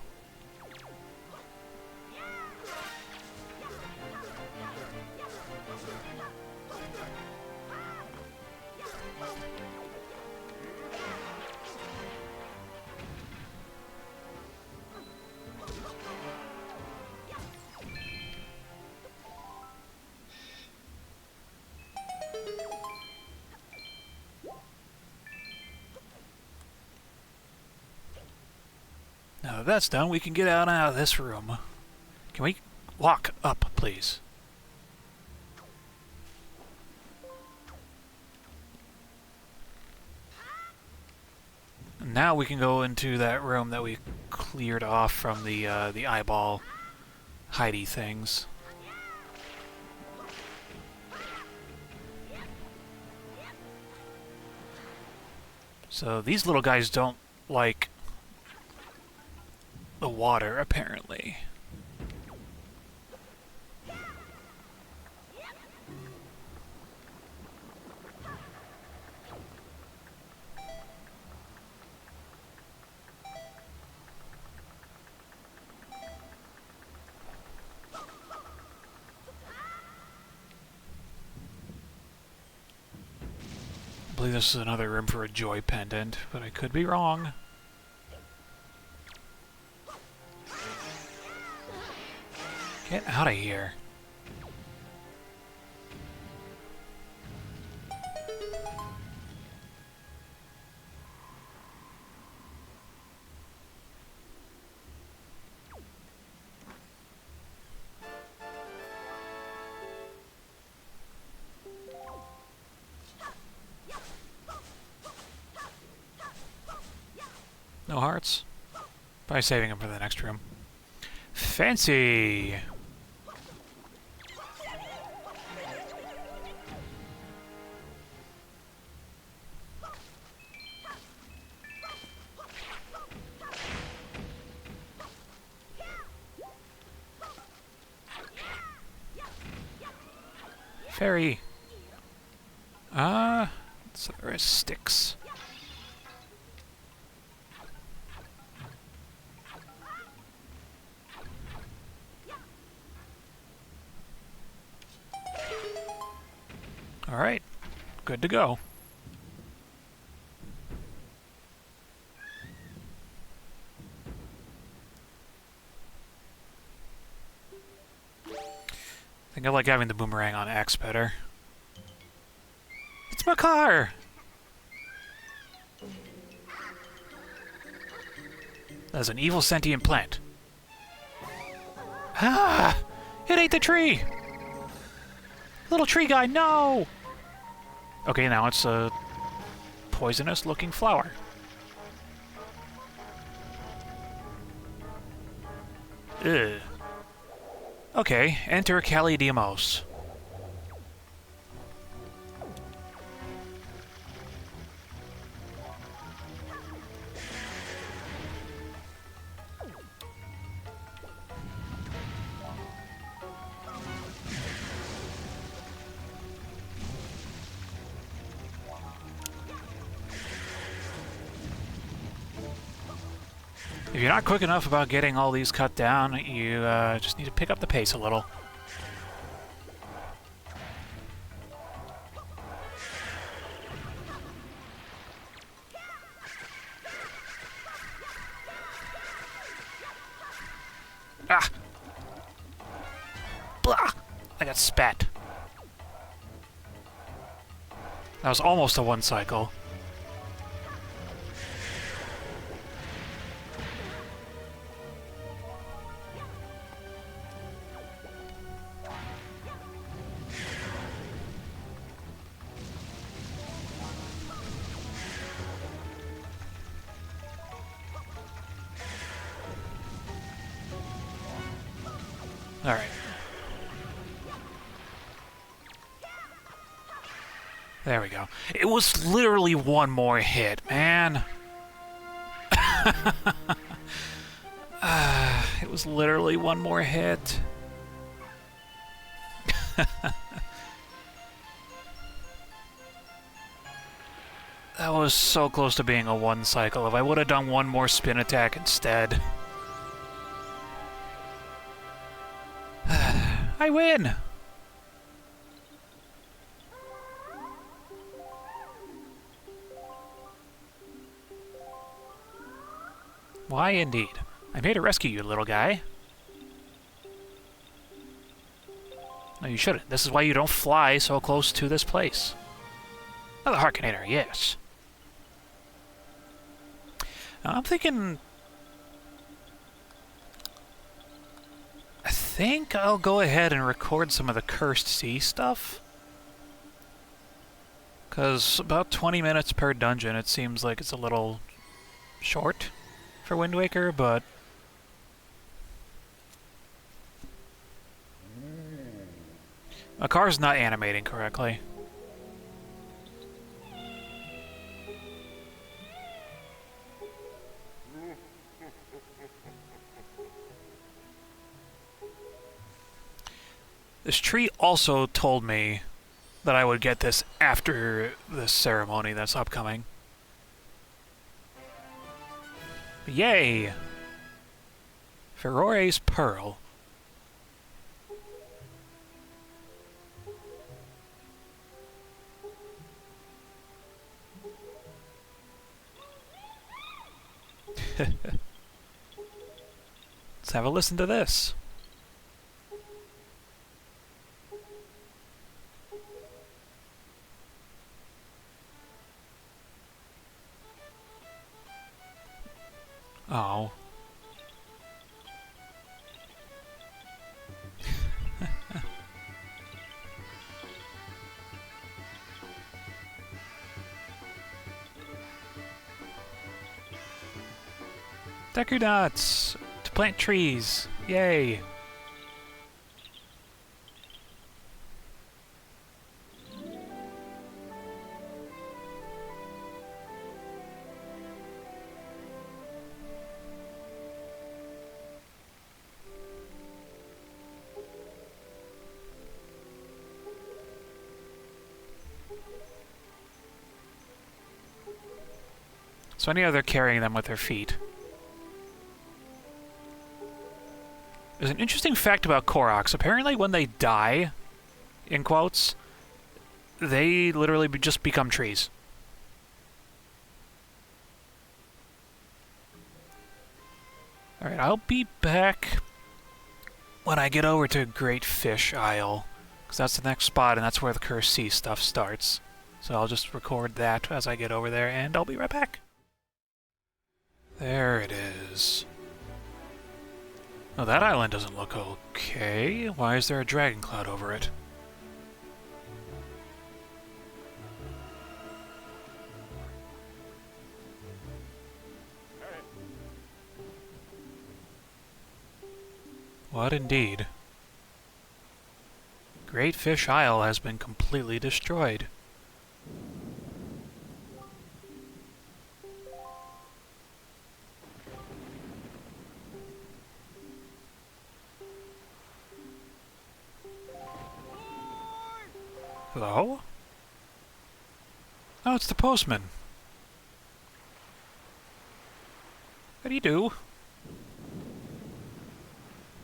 Now that that's done, we can get out of this room. Can we walk up, please? Now we can go into that room that we cleared off from the eyeball hidey things. So these little guys don't like the water, apparently. I believe this is another room for a joy pendant, but I could be wrong. Get out of here. No hearts? Probably saving them for the next room. Fancy! Fairy! So there is sticks. Alright, good to go. I think I like having the boomerang on X better. It's my car! That's an evil sentient plant. Ah! It ate the tree! Little tree guy, no! Okay, now it's a poisonous-looking flower. Ugh. Okay, enter Calidemos. If you're not quick enough about getting all these cut down, you just need to pick up the pace a little. Ah! Blah! I got spat. That was almost a one cycle. Alright. There we go. It was literally one more hit, man. It was literally one more hit. That was so close to being a one cycle. If I would have done one more spin attack instead. I win! Why, indeed. I'm here to rescue you, little guy. No, you shouldn't. This is why you don't fly so close to this place. Oh, the Harkinator, yes. Now, I'm thinking... I think I'll go ahead and record some of the Cursed Sea stuff. Because about 20 minutes per dungeon, it seems like it's a little short for Wind Waker, but... My car's not animating correctly. This tree also told me that I would get this after this ceremony that's upcoming. Yay! Ferore's Pearl. Let's have a listen to this. Oh. Deku dots! To plant trees! Yay! So I know they're carrying them with their feet. There's an interesting fact about Koroks. Apparently when they die, in quotes, they literally just become trees. Alright, I'll be back when I get over to Great Fish Isle, because that's the next spot and that's where the Cursed Sea stuff starts. So I'll just record that as I get over there and I'll be right back. There it is. Oh, that island doesn't look okay. Why is there a dragon cloud over it? What indeed? Great Fish Isle has been completely destroyed. Hello? Oh, it's the postman. How do you do?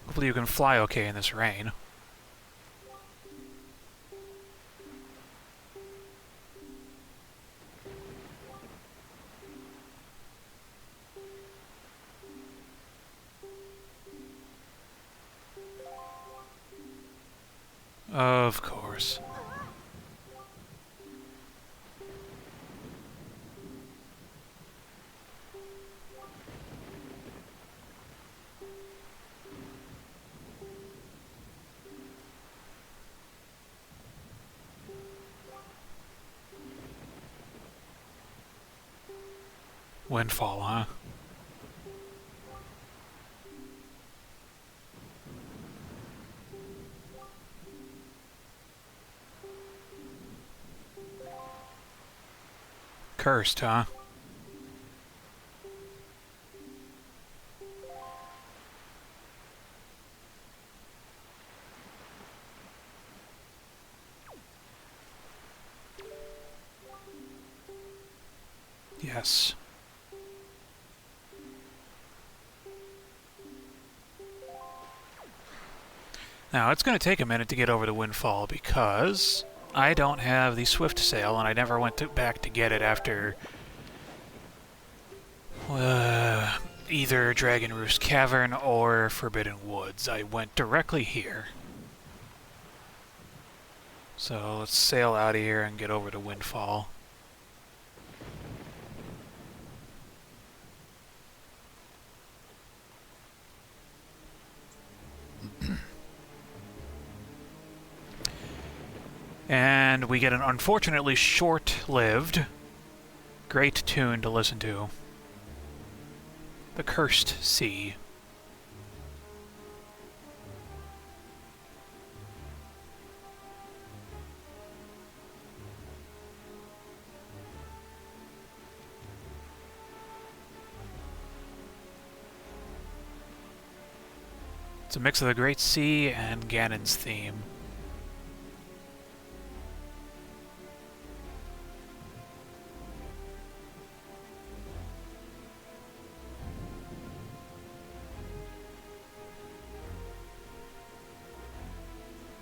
Hopefully you can fly okay in this rain. Of course. Windfall, huh? Cursed, huh? Yes. Now, it's going to take a minute to get over the Windfall because I don't have the Swift Sail, and I never went back to get it after either Dragon Roost Cavern or Forbidden Woods. I went directly here. So let's sail out of here and get over to Windfall. And we get an unfortunately short-lived, great tune to listen to. The Cursed Sea. It's a mix of the Great Sea and Ganon's theme.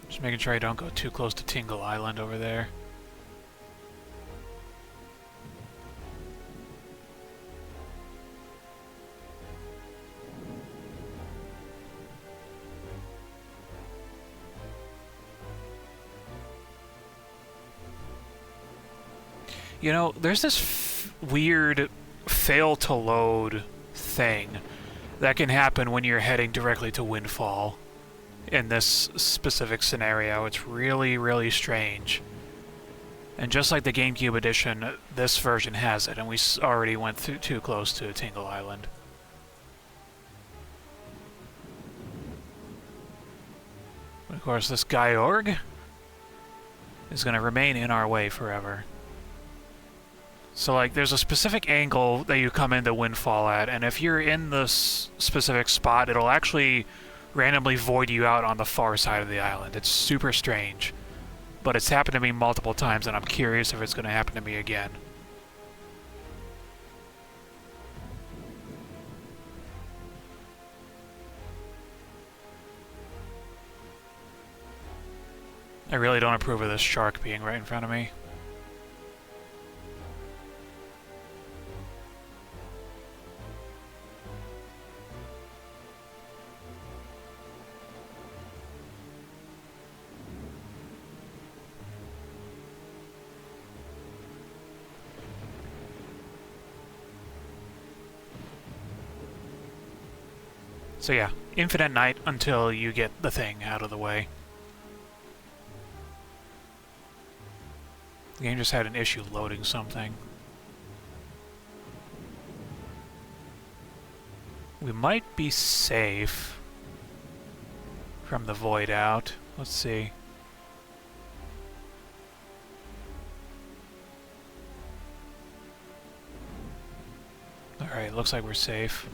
Just making sure I don't go too close to Tingle Island over there. You know, there's this weird fail-to-load thing that can happen when you're heading directly to Windfall. In this specific scenario, it's really, really strange. And just like the GameCube edition, this version has it, and we already went too close to Tingle Island. Of course, this Georg is going to remain in our way forever. So, like, there's a specific angle that you come into Windfall at, and if you're in this specific spot, it'll actually randomly void you out on the far side of the island. It's super strange. But it's happened to me multiple times, and I'm curious if it's going to happen to me again. I really don't approve of this shark being right in front of me. So yeah, infinite night until you get the thing out of the way. The game just had an issue loading something. We might be safe from the void out. Let's see. Alright, looks like we're safe.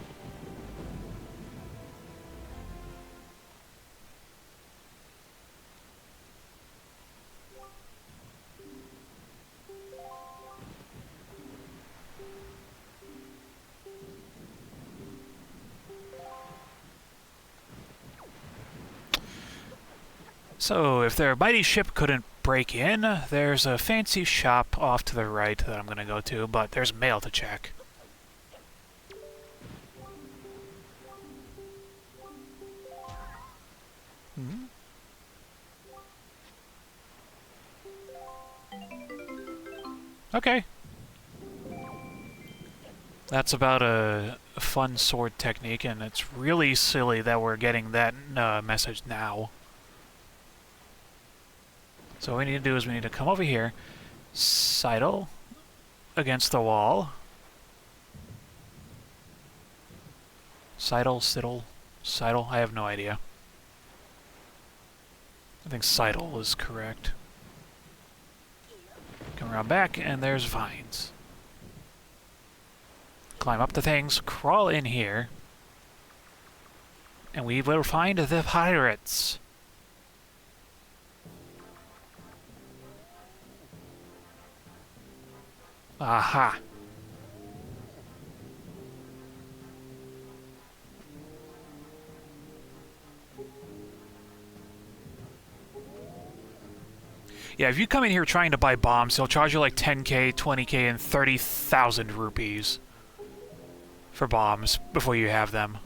So, if their mighty ship couldn't break in, there's a fancy shop off to the right that I'm going to go to, but there's mail to check. Hmm? Okay. That's about a fun sword technique, and it's really silly that we're getting that message now. So what we need to do is we need to come over here, sidle against the wall. Sidle, sidle, I have no idea. I think sidle is correct. Come around back, and there's vines. Climb up the things, crawl in here, and we will find the pirates. Aha. Yeah, if you come in here trying to buy bombs, they'll charge you like 10k, 20k, and 30,000 rupees for bombs before you have them.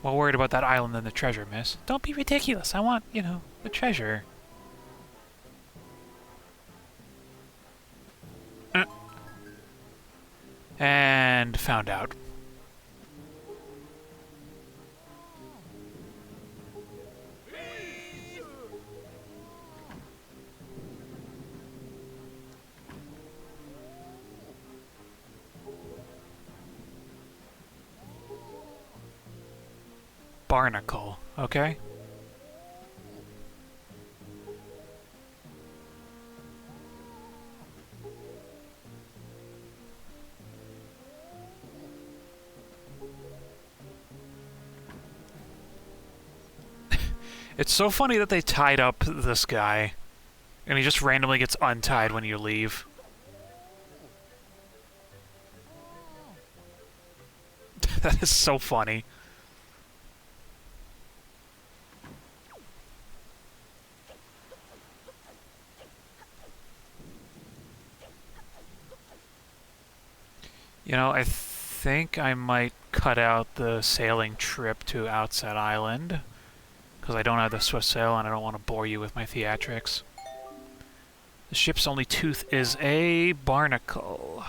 Well, worried about that island and the treasure, miss. Don't be ridiculous. I want, you know, the treasure. And found out. Barnacle, okay? It's so funny that they tied up this guy, and he just randomly gets untied when you leave. That is so funny. You know, I think I might cut out the sailing trip to Outset Island, because I don't have the Swift Sail and I don't want to bore you with my theatrics. The ship's only tooth is a barnacle.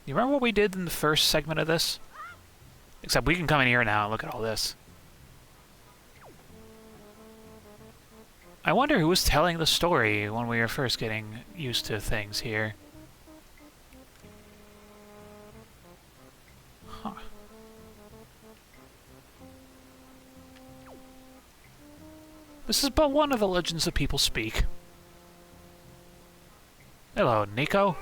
You remember what we did in the first segment of this? Except we can come in here now and look at all this. I wonder who was telling the story when we were first getting used to things here. Huh. This is but one of the legends that people speak. Hello, Nico.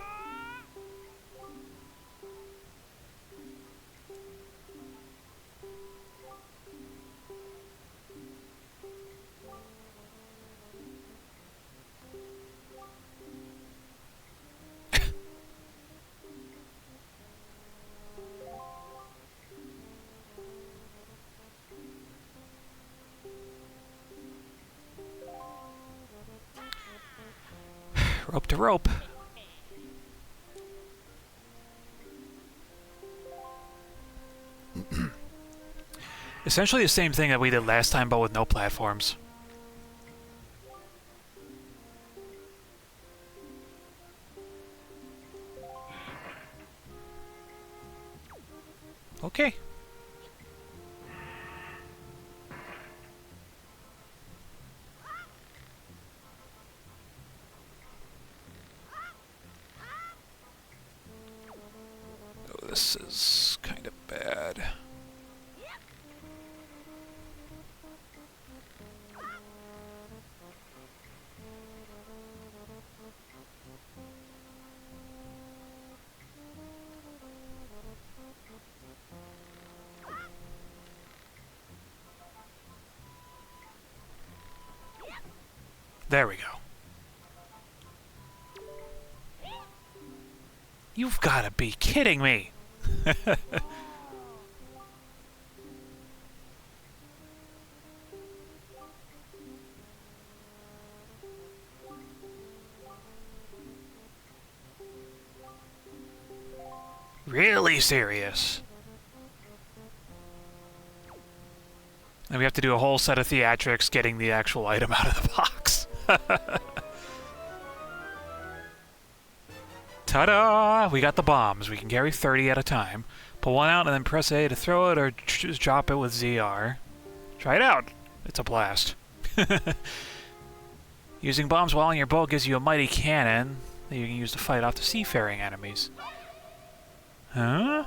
Rope to rope. Essentially the same thing that we did last time, but with no platforms. Okay. Oh, this is kind of bad. There we go. You've got to be kidding me! Really serious. And we have to do a whole set of theatrics getting the actual item out of the box. Ta-da! We got the bombs. We can carry 30 at a time. Pull one out and then press A to throw it or just drop it with ZR. Try it out. It's a blast. Using bombs while on your boat gives you a mighty cannon that you can use to fight off the seafaring enemies. Huh?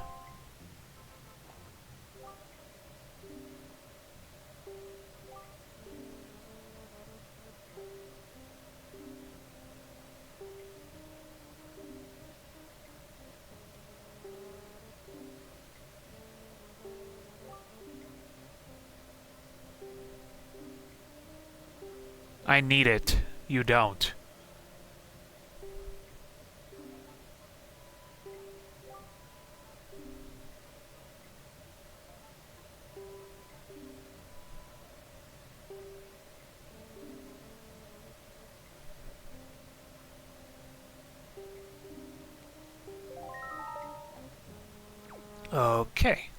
I need it. You don't. Okay.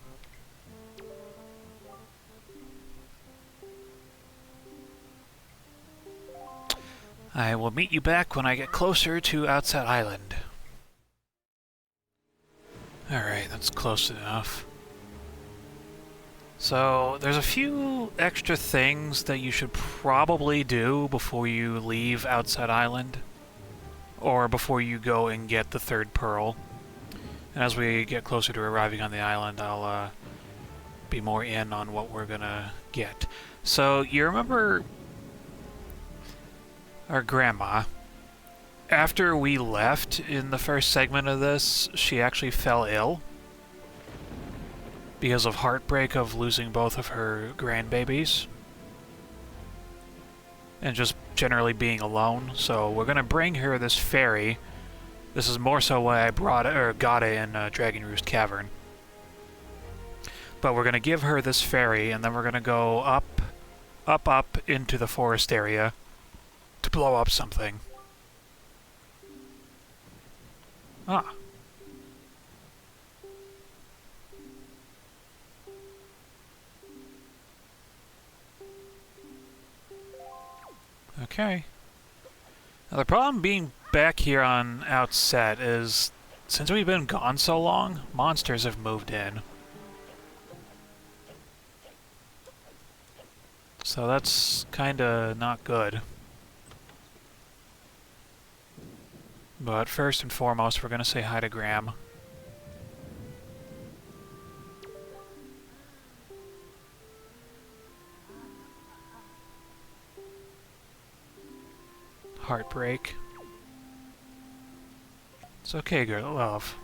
I will meet you back when I get closer to Outset Island. Alright, that's close enough. So, there's a few extra things that you should probably do before you leave Outset Island. Or before you go and get the third pearl. And as we get closer to arriving on the island, I'll be more in on what we're gonna get. So, you remember our grandma? After we left in the first segment of this, she actually fell ill because of heartbreak of losing both of her grandbabies and just generally being alone. So we're gonna bring her this fairy. This is more so why I brought it, or got it in Dragon Roost Cavern. But we're gonna give her this fairy, and then we're gonna go up into the forest area to blow up something. Ah. Okay. Now the problem being back here on Outset is, since we've been gone so long, monsters have moved in. So that's kinda not good. But first and foremost, we're going to say hi to Graham. Heartbreak. It's okay, girl, love.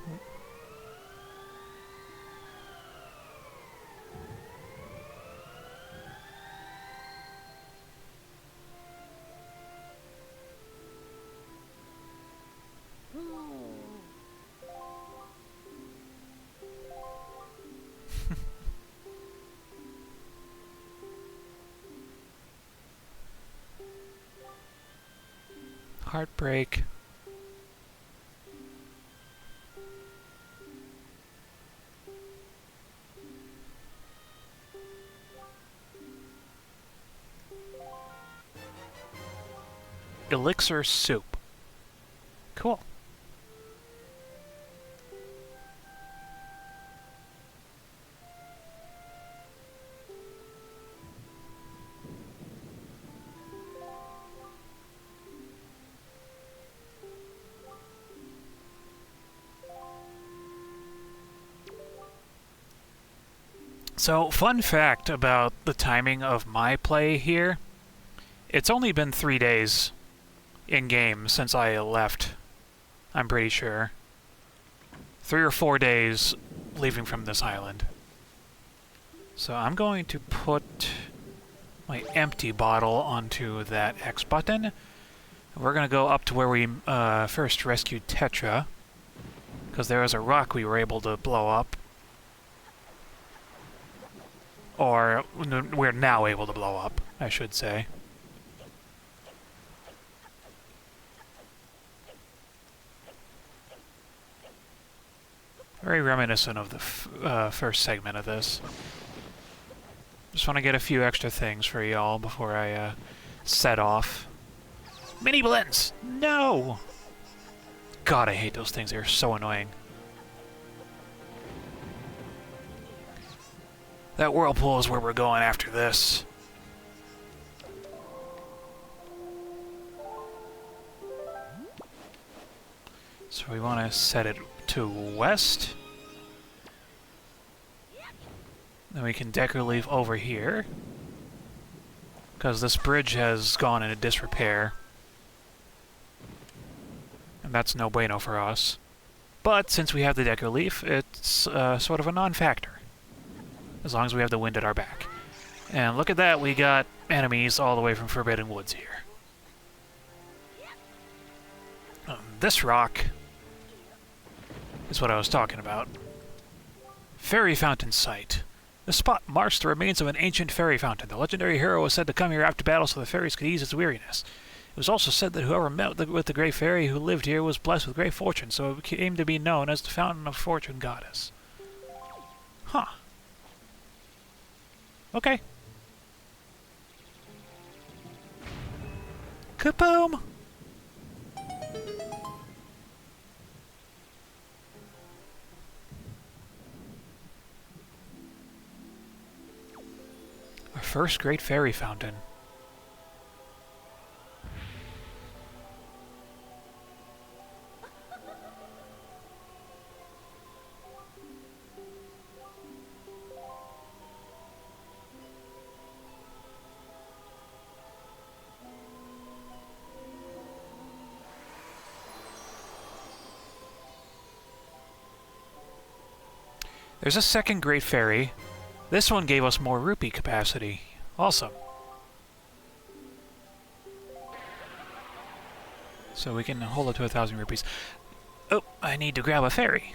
Heartbreak. Elixir soup. Cool. So, fun fact about the timing of my play here. It's only been 3 days in-game since I left, I'm pretty sure. 3 or 4 days leaving from this island. So I'm going to put my empty bottle onto that X button. We're going to go up to where we first rescued Tetra, because there was a rock we were able to blow up. Or, we're now able to blow up, I should say. Very reminiscent of the first segment of this. Just want to get a few extra things for y'all before I set off. Mini blends! No! God, I hate those things. They're so annoying. That whirlpool is where we're going after this. So we want to set it to west. Then we can decker leaf over here, because this bridge has gone into disrepair. And that's no bueno for us. But since we have the decker leaf, it's sort of a non-factor. As long as we have the wind at our back. And look at that, we got enemies all the way from Forbidden Woods here. This rock is what I was talking about. Fairy Fountain Site. The spot marks the remains of an ancient fairy fountain. The legendary hero was said to come here after battle so the fairies could ease its weariness. It was also said that whoever met with the great fairy who lived here was blessed with great fortune, so it came to be known as the Fountain of Fortune Goddess. Huh. Okay. Kaboom! Our first great fairy fountain. There's a second great fairy. This one gave us more rupee capacity. Awesome. So we can hold it to 1,000 rupees. Oh, I need to grab a fairy.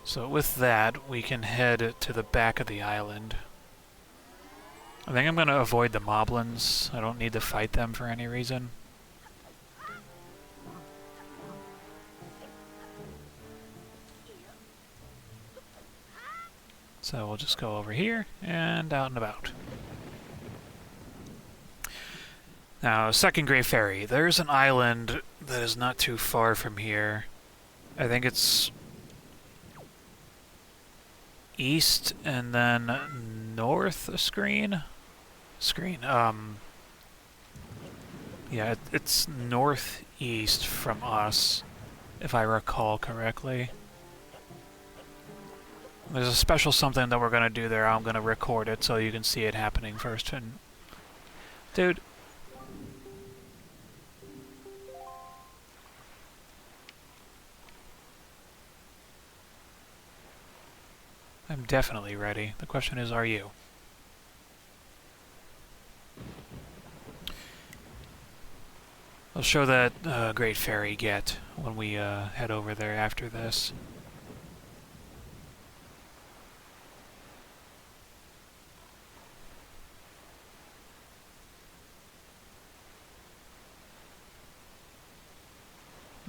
So with that, we can head to the back of the island. I think I'm going to avoid the moblins. I don't need to fight them for any reason. So we'll just go over here and out and about. Now, second Great Fairy. There's an island that is not too far from here. I think it's east and then north a screen? Yeah, it's northeast from us, if I recall correctly. There's a special something that we're gonna do there. I'm gonna record it so you can see it happening first. And dude, I'm definitely ready. The question is, are you? I'll show that great fairy get when we head over there after this.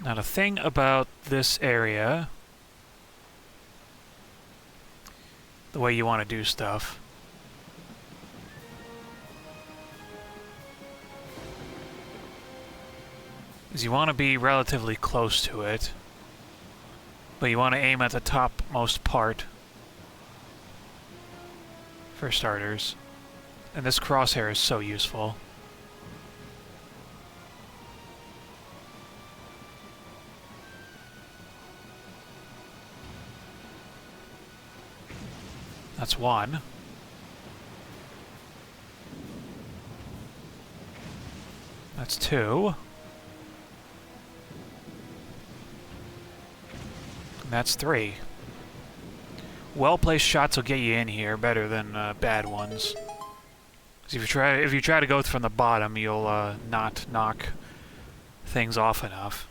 Now the thing about this area, the way you want to do stuff, is you want to be relatively close to it, but you want to aim at the topmost part, for starters. And this crosshair is so useful. That's one. That's two. And that's three. Well-placed shots will get you in here better than bad ones. 'Cause if you try to go from the bottom, you'll not knock things off enough.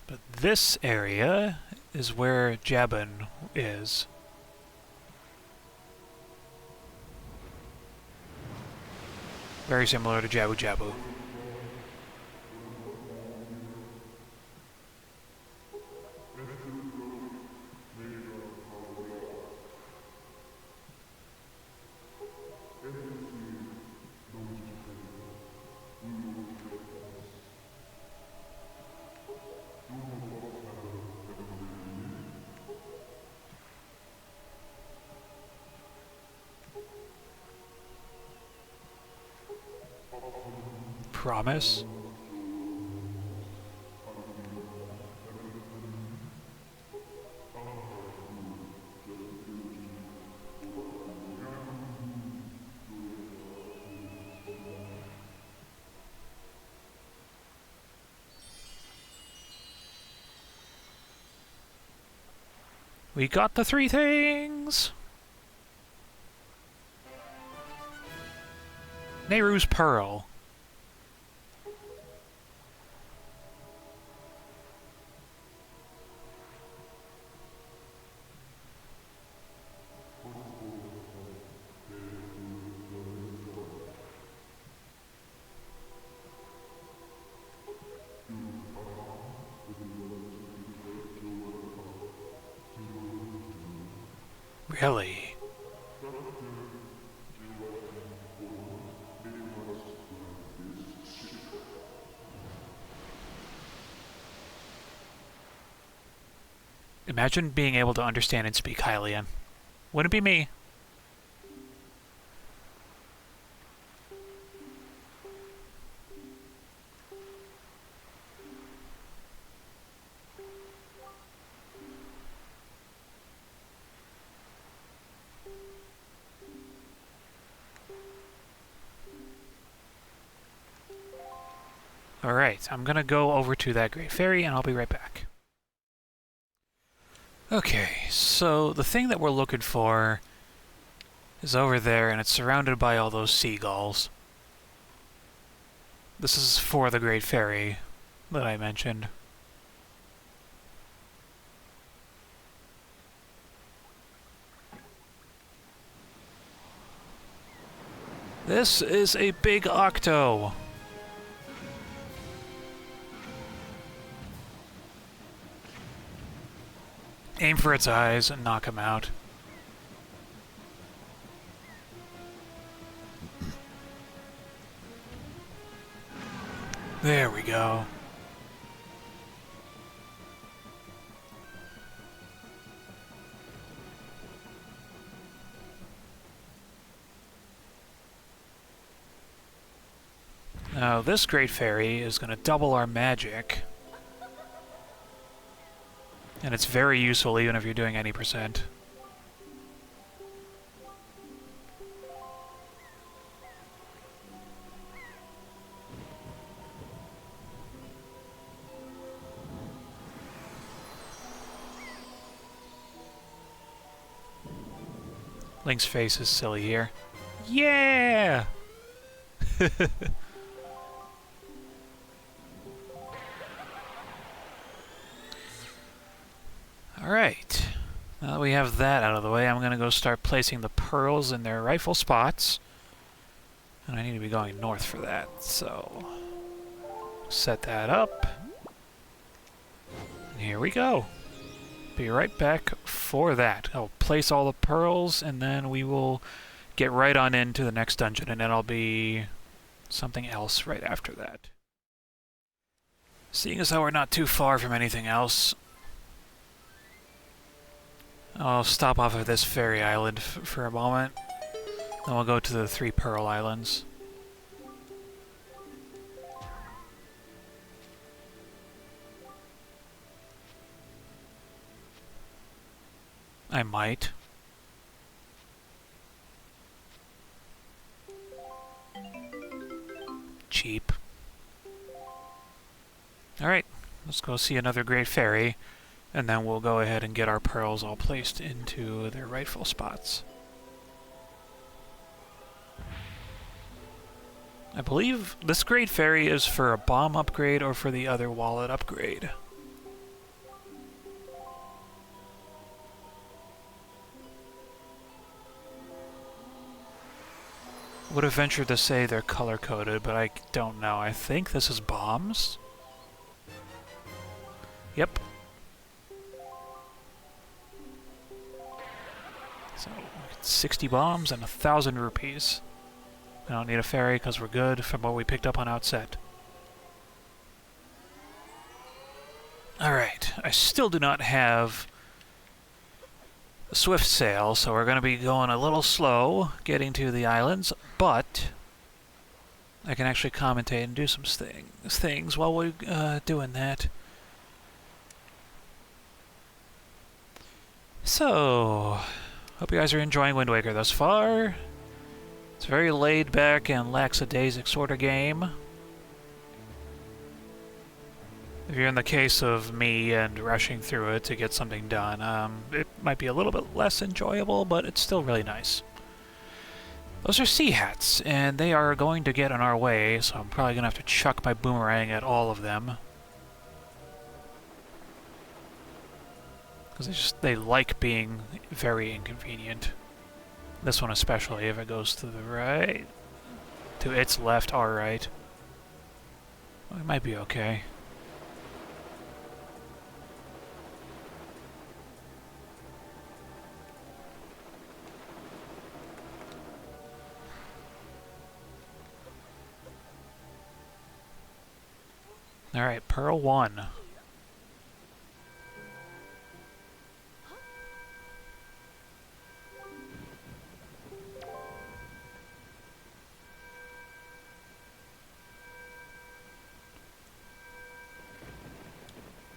But this area is where Jabun is. Very similar to Jabu Jabu. Promise? We got the three things! Nehru's Pearl. Really? Imagine being able to understand and speak Hylian. Wouldn't it be me? Alright, I'm gonna go over to that Great Fairy and I'll be right back. Okay, so the thing that we're looking for is over there and it's surrounded by all those seagulls. This is for the Great Fairy that I mentioned. This is a big octo! Aim for its eyes and knock him out. There we go. Now, this Great Fairy is going to double our magic. And it's very useful even if you're doing any percent. Link's face is silly here. Yeah! Alright. Now that we have that out of the way, I'm going to go start placing the pearls in their rightful spots. And I need to be going north for that, so... set that up. And here we go. Be right back for that. I'll place all the pearls, and then we will get right on into the next dungeon, and then I'll be something else right after that. Seeing as how we're not too far from anything else, I'll stop off at this fairy island for a moment. Then we'll go to the 3 pearl islands. I might. Cheap. Alright, let's go see another great fairy, and then we'll go ahead and get our pearls all placed into their rightful spots. I believe this great fairy is for a bomb upgrade or for the other wallet upgrade. Would have ventured to say they're color-coded, but I don't know. I think this is bombs? Yep. So, 60 bombs and 1,000 rupees. I don't need a fairy because we're good from what we picked up on Outset. Alright, I still do not have a swift sail, so we're going to be going a little slow getting to the islands, but I can actually commentate and do some things while we're doing that. So, hope you guys are enjoying Wind Waker thus far. It's a very laid back and lackadaisic sort of game. If you're in the case of me and rushing through it to get something done, it might be a little bit less enjoyable, but it's still really nice. Those are sea hats, and they are going to get in our way, so I'm probably going to have to chuck my boomerang at all of them. Because they like being very inconvenient. This one especially, if it goes to the right. To its left, our right. Well, it might be okay. Alright, Pearl 1.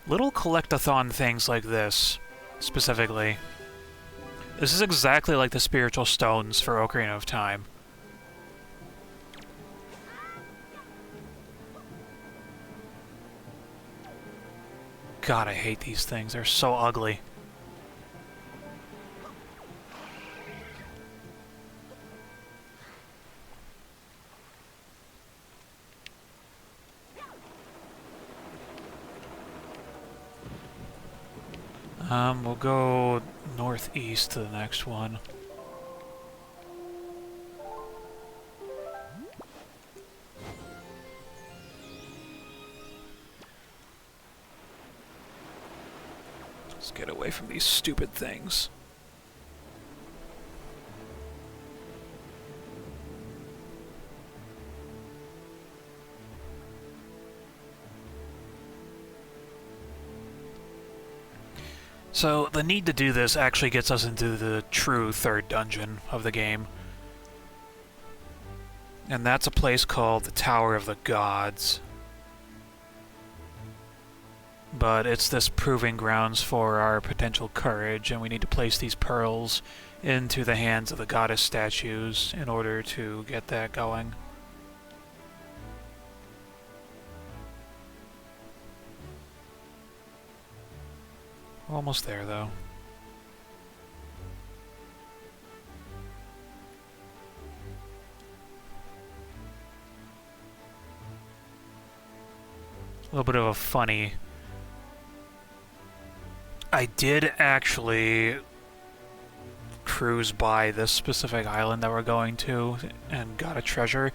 Little collect-a-thon things like this, specifically. This is exactly like the spiritual stones for Ocarina of Time. God, I hate these things. They're so ugly. We'll go northeast to the next one. Let's get away from these stupid things. So, the need to do this actually gets us into the true third dungeon of the game. And that's a place called the Tower of the Gods. But it's this proving grounds for our potential courage, and we need to place these pearls into the hands of the goddess statues in order to get that going. We're almost there, though. A little bit of a funny... I did actually cruise by this specific island that we're going to and got a treasure.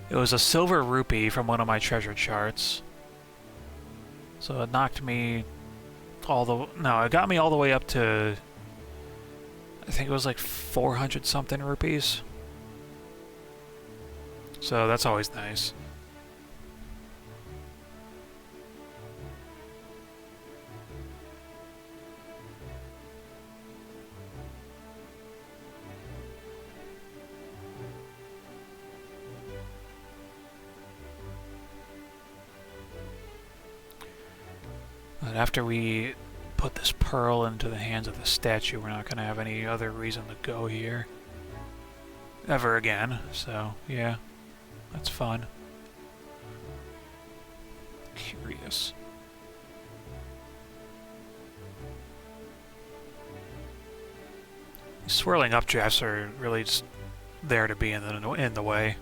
It was a silver rupee from one of my treasure charts. So it knocked me all the... No, it got me all the way up to... I think it was like 400 something rupees. So that's always nice. But after we put this pearl into the hands of the statue, we're not going to have any other reason to go here ever again. So, yeah, that's fun. Curious. These swirling updrafts are really just there to be in the way.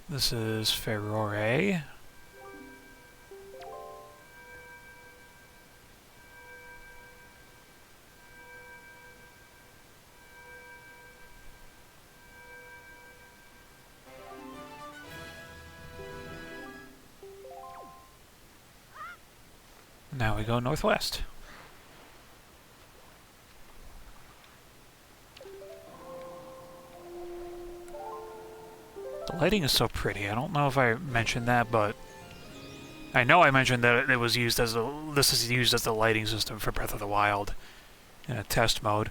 This is Ferrore. Now we go northwest. The lighting is so pretty. I don't know if I mentioned that, but I know I mentioned that it was used as this is used as the lighting system for Breath of the Wild in a test mode.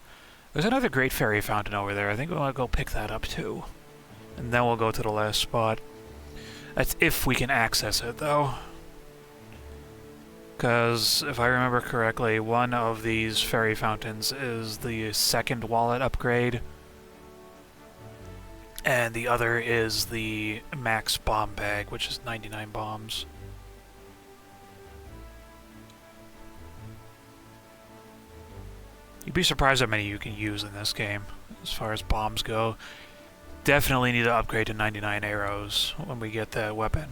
There's another great fairy fountain over there. I think we want to go pick that up too. And then we'll go to the last spot. That's if we can access it, though. Because, if I remember correctly, one of these fairy fountains is the second wallet upgrade. And the other is the max bomb bag, which is 99 bombs. You'd be surprised how many you can use in this game, as far as bombs go. Definitely need to upgrade to 99 arrows when we get that weapon.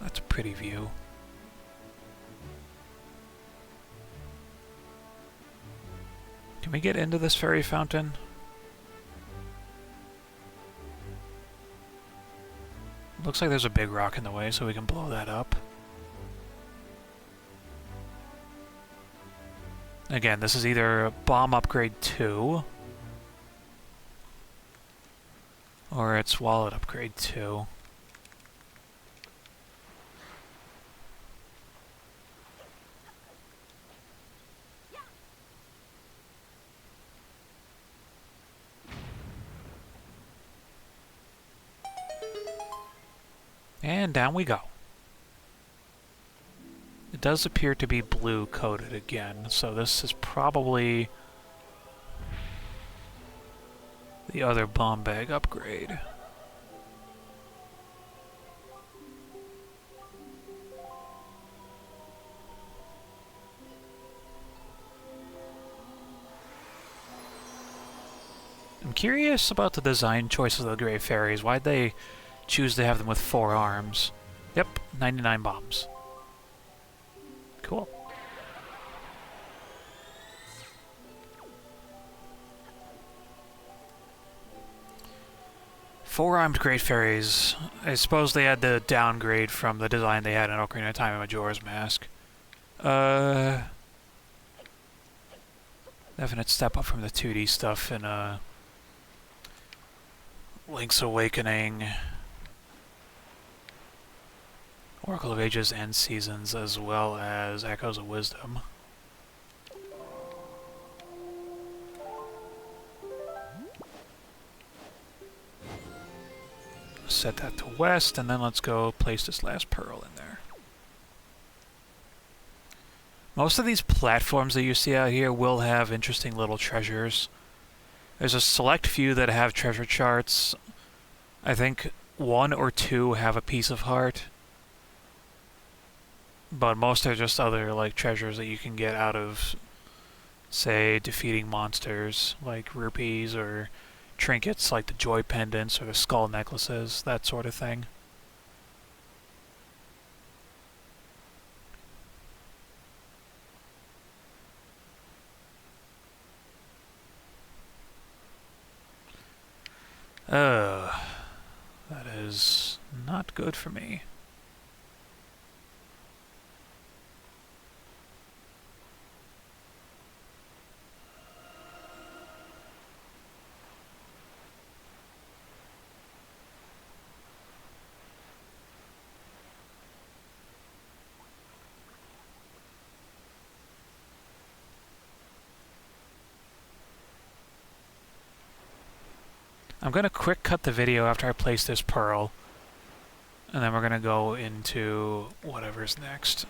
That's a pretty view. Can we get into this fairy fountain? Looks like there's a big rock in the way, so we can blow that up. Again, this is either bomb upgrade 2 or it's wallet upgrade 2. And down we go. It does appear to be blue coated again, so this is probably the other bomb bag upgrade. I'm curious about the design choices of the Grey Fairies. Why'd they choose to have them with 4 arms? Yep, 99 bombs. Cool. Four-armed great fairies. I suppose they had to downgrade from the design they had in Ocarina of Time and Majora's Mask. Definite step up from the 2D stuff in Link's Awakening, Oracle of Ages and Seasons, as well as Echoes of Wisdom. Set that to west, and then let's go place this last pearl in there. Most of these platforms that you see out here will have interesting little treasures. There's a select few that have treasure charts. I think 1 or 2 have a piece of heart. But most are just other like treasures that you can get out of, say, defeating monsters like rupees, or trinkets like the joy pendants or the skull necklaces, that sort of thing. That is not good for me. I'm going to quick cut the video after I place this pearl, and then we're going to go into whatever's next.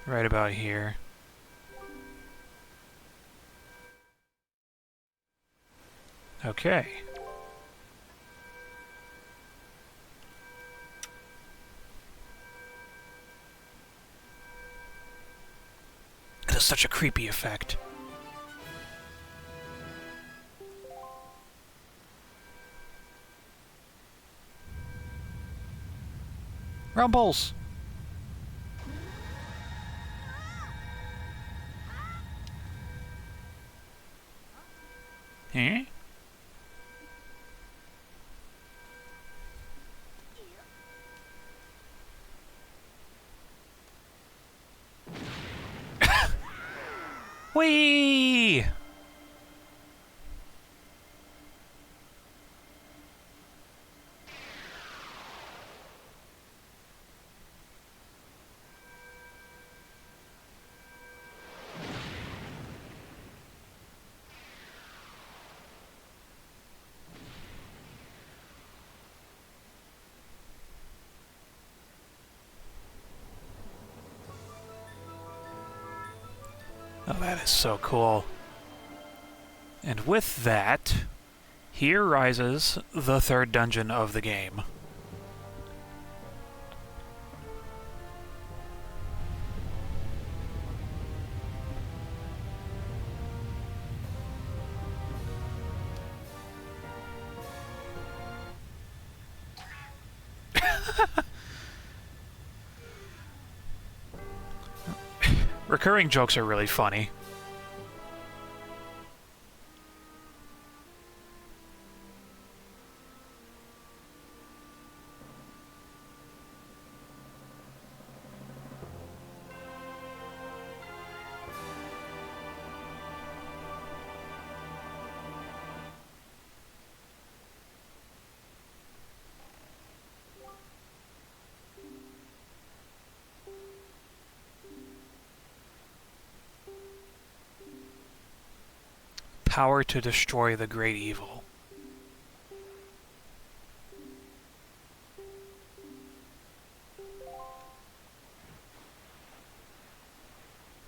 Right about here. Okay. It has such a creepy effect. Rumbles! Eh? Whee! Oh, that is so cool. And with that, here rises the third dungeon of the game. Recurring jokes are really funny. Power to destroy the great evil.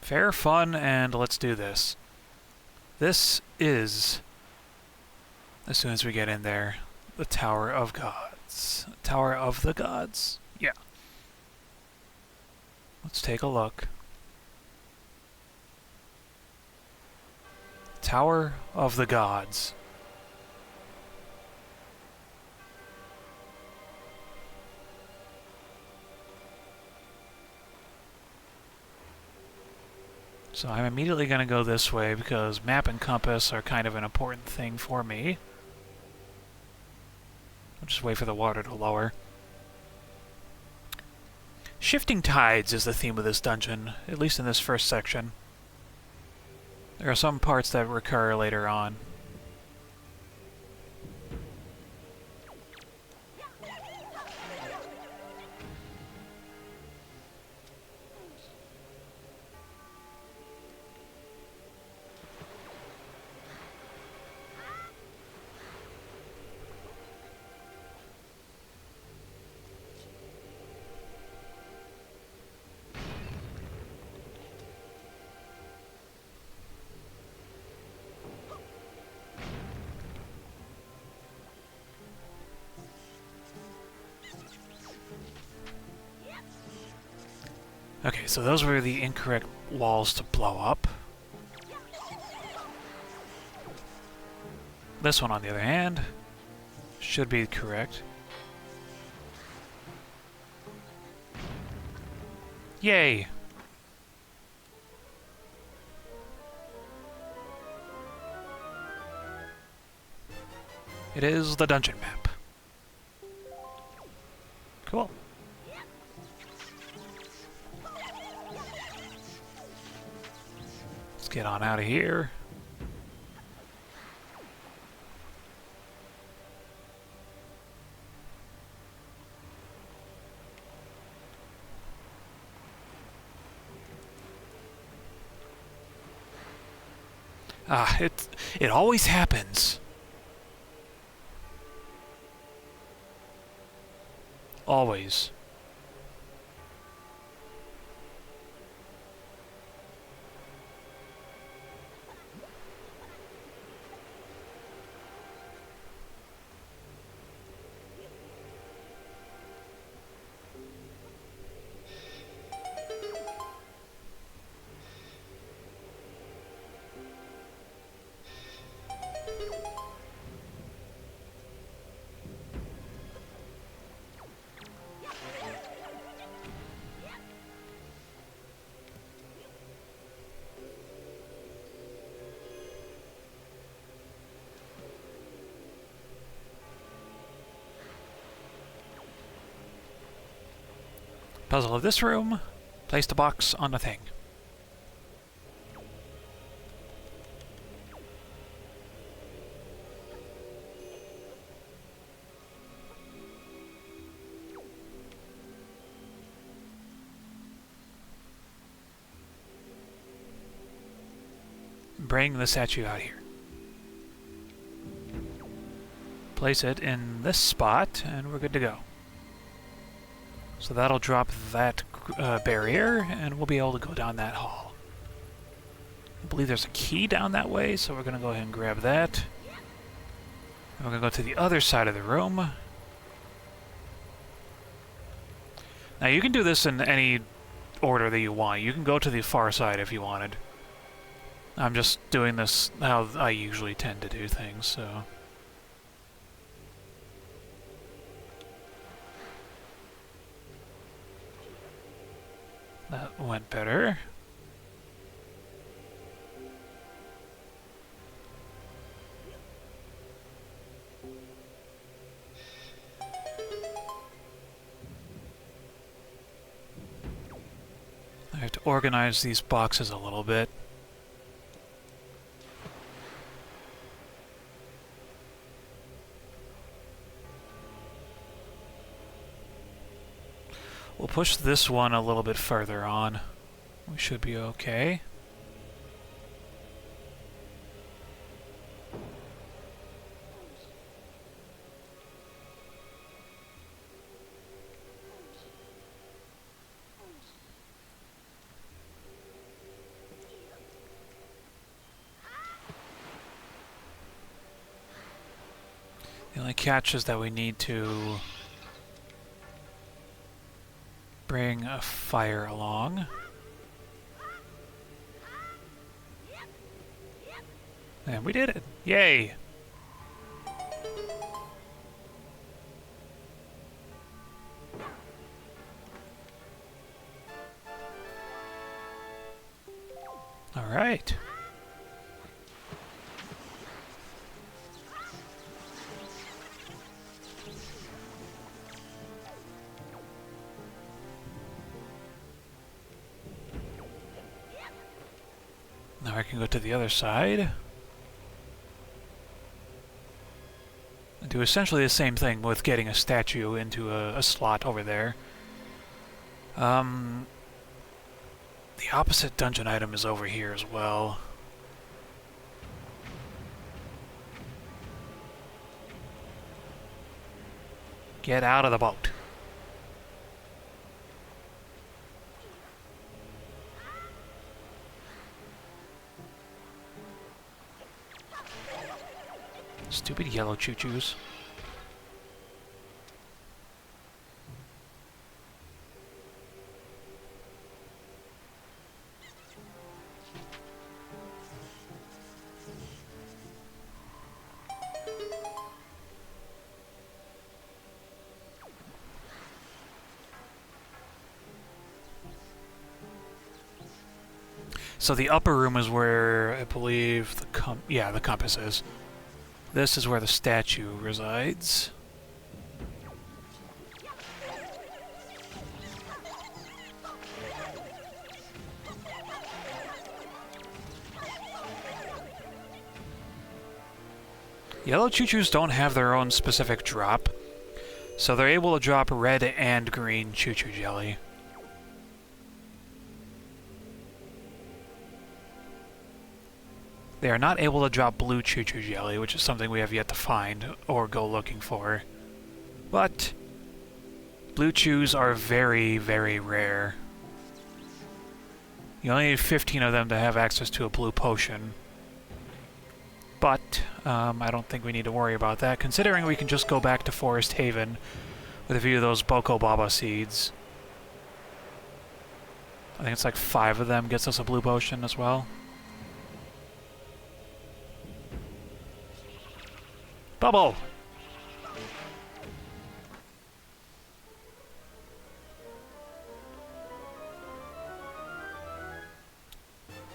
Fair, fun, and let's do this. This is, as soon as we get in there, the Tower of Gods. Tower of the Gods? Yeah. Let's take a look. Tower of the Gods. So I'm immediately going to go this way because map and compass are kind of an important thing for me. I'll just wait for the water to lower. Shifting tides is the theme of this dungeon, at least in this first section. There are some parts that recur later on. Okay, so those were the incorrect walls to blow up. This one, on the other hand, should be correct. Yay! It is the dungeon map. Cool. Let's get on out of here. Ah, it always happens. Always. Puzzle of this room. Place the box on the thing. Bring the statue out here. Place it in this spot, and we're good to go. So that'll drop that barrier, and we'll be able to go down that hall. I believe there's a key down that way, so we're going to go ahead and grab that. And we're going to go to the other side of the room. Now you can do this in any order that you want. You can go to the far side if you wanted. I'm just doing this how I usually tend to do things, so... That went better. I have to organize these boxes a little bit. We'll push this one a little bit further on. We should be okay. The only catch is that we need to bring a fire along. And we did it! Yay! Alright. Now I can go to the other side. And do essentially the same thing with getting a statue into a slot over there. The opposite dungeon item is over here as well. Get out of the boat. Stupid yellow choo-choos. So the upper room is where I believe the compass is. This is where the statue resides. Yellow choo-choos don't have their own specific drop, so they're able to drop red and green choo-choo jelly. They are not able to drop blue choo-choo jelly, which is something we have yet to find or go looking for. But blue chews are very, very rare. You only need 15 of them to have access to a blue potion. But I don't think we need to worry about that, considering we can just go back to Forest Haven with a few of those Boko Baba seeds. I think it's like 5 of them gets us a blue potion as well. Bubble!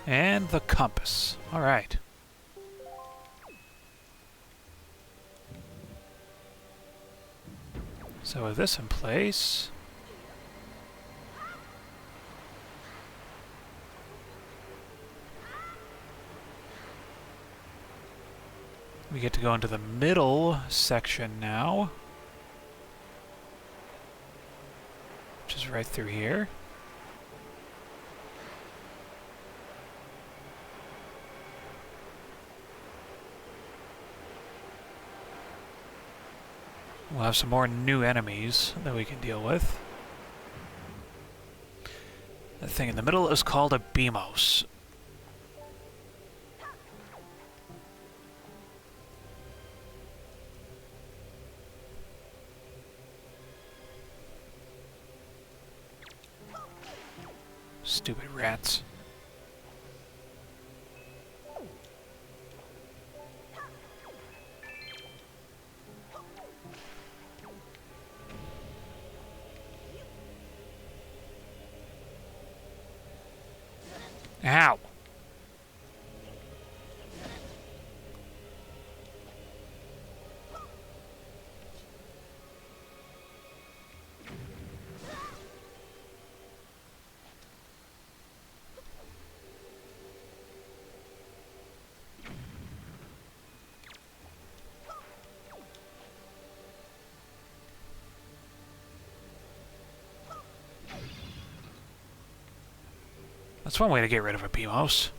And the compass. Alright. So with this in place... we get to go into the middle section now. Which is right through here. We'll have some more new enemies that we can deal with. The thing in the middle is called a Beamos. Stupid rats. Ow! That's one way to get rid of a Beamos.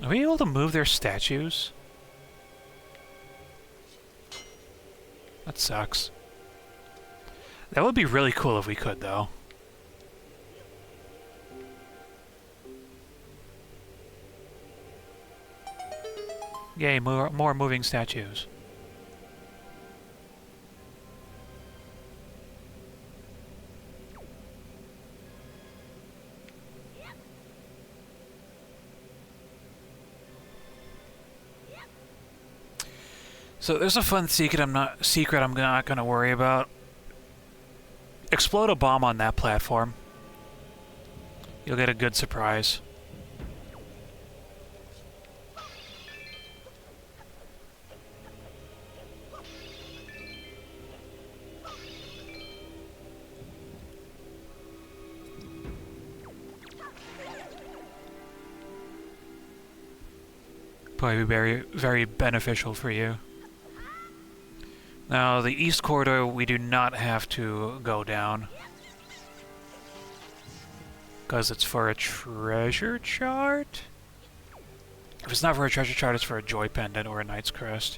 Are we able to move their statues? That sucks. That would be really cool if we could, though. Yay, more moving statues. So there's a fun secret I'm not gonna worry about. Explode a bomb on that platform. You'll get a good surprise. Probably be very, very beneficial for you. Now, the east corridor, we do not have to go down. Because it's for a treasure chart? If it's not for a treasure chart, it's for a joy pendant or a knight's crest.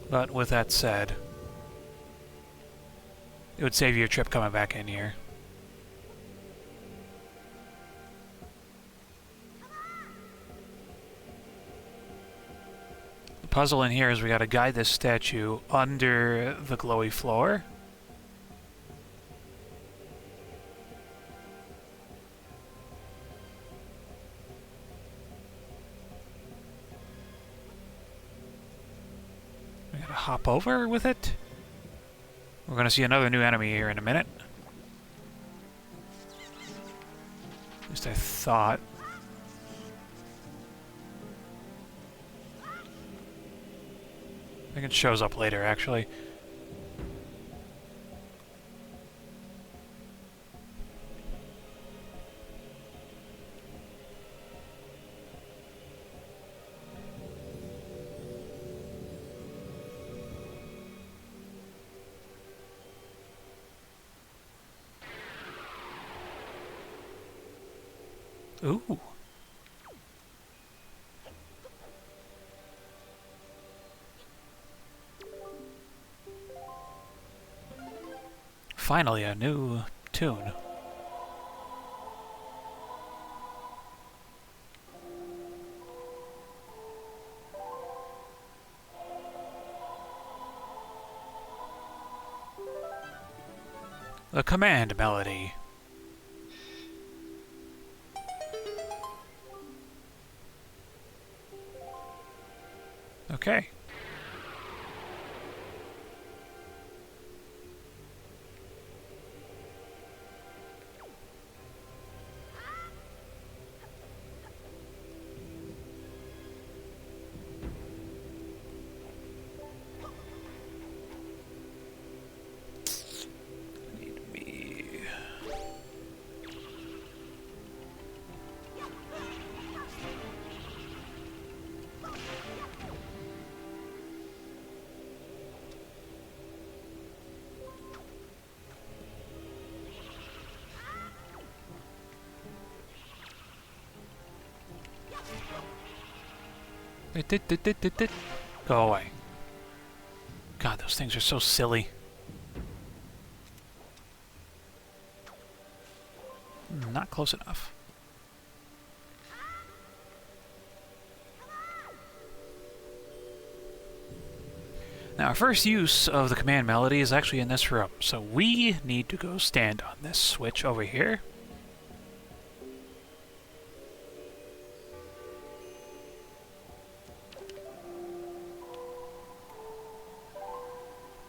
But with that said, it would save you a trip coming back in here. The puzzle in here is we gotta guide this statue under the glowy floor. We gotta hop over with it. We're gonna see another new enemy here in a minute. At least I thought. I think it shows up later, actually. Ooh. Finally, a new tune. The command melody. Okay. Go away. God, those things are so silly. Not close enough. Now, our first use of the command melody is actually in this room, so we need to go stand on this switch over here.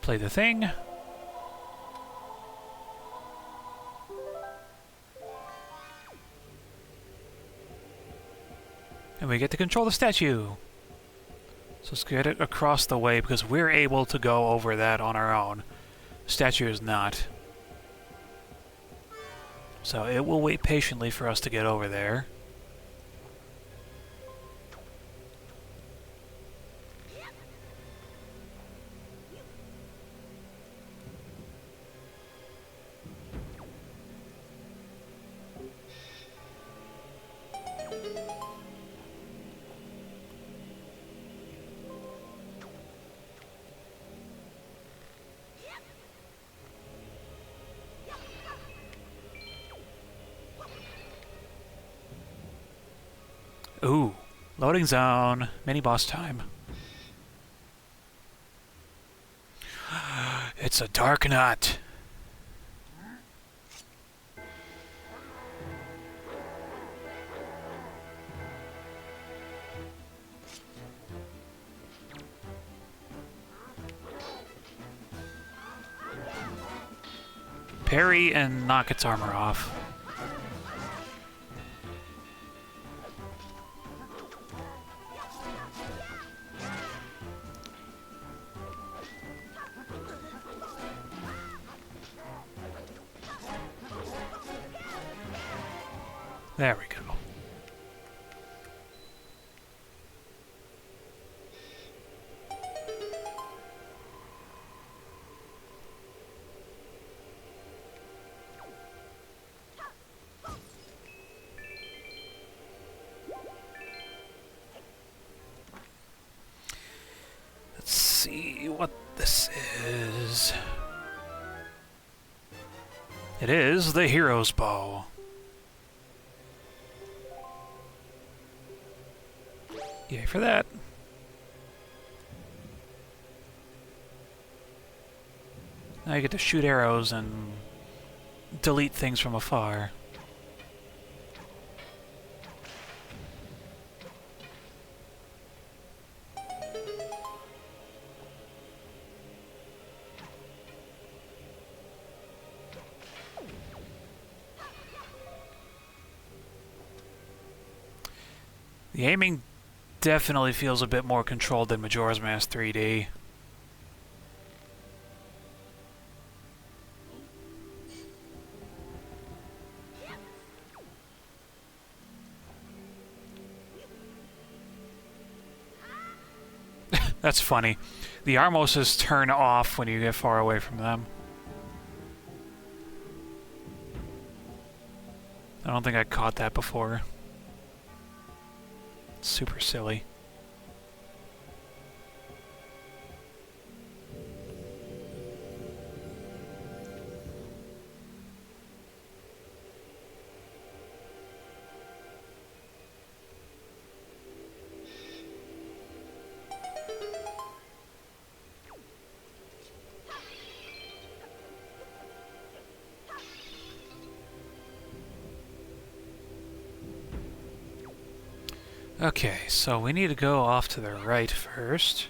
Play the thing. And we get to control the statue. So let's get it across the way because we're able to go over that on our own. The statue is not. So it will wait patiently for us to get over there. Ooh, loading zone, mini boss time. It's a dark nut. Parry and knock its armor off. There we go. Let's see what this is. It is the Hero's Bow. Yay for that. Now you get to shoot arrows and delete things from afar. The aiming definitely feels a bit more controlled than Majora's Mask 3D. That's funny. The Armoses turn off when you get far away from them. I don't think I caught that before. Super silly. Okay, so we need to go off to the right first.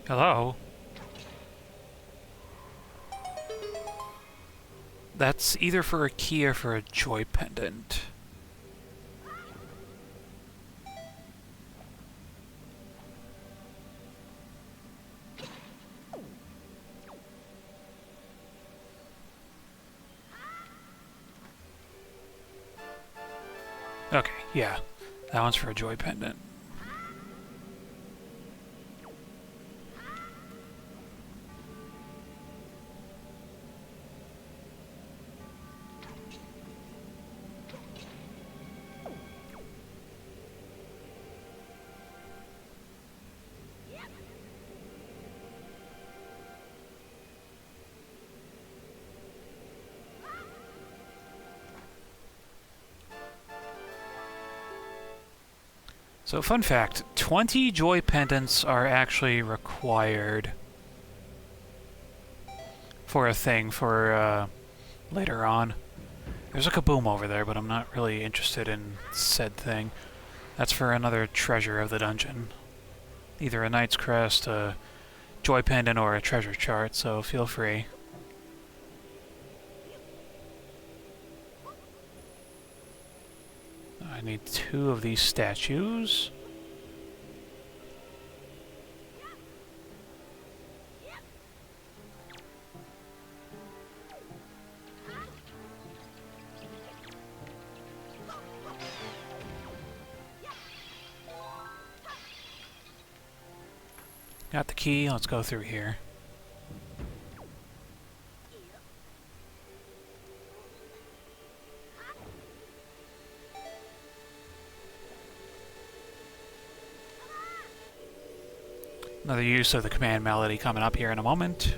Hello? That's either for a key or for a joy pendant. Okay, yeah. That one's for a joy pendant. So, fun fact, 20 joy pendants are actually required for a thing for later on. There's a kaboom over there, but I'm not really interested in said thing. That's for another treasure of the dungeon. Either a knight's crest, a joy pendant, or a treasure chart, so feel free. I need 2 of these statues. Got the key, let's go through here. Another use of the command melody coming up here in a moment.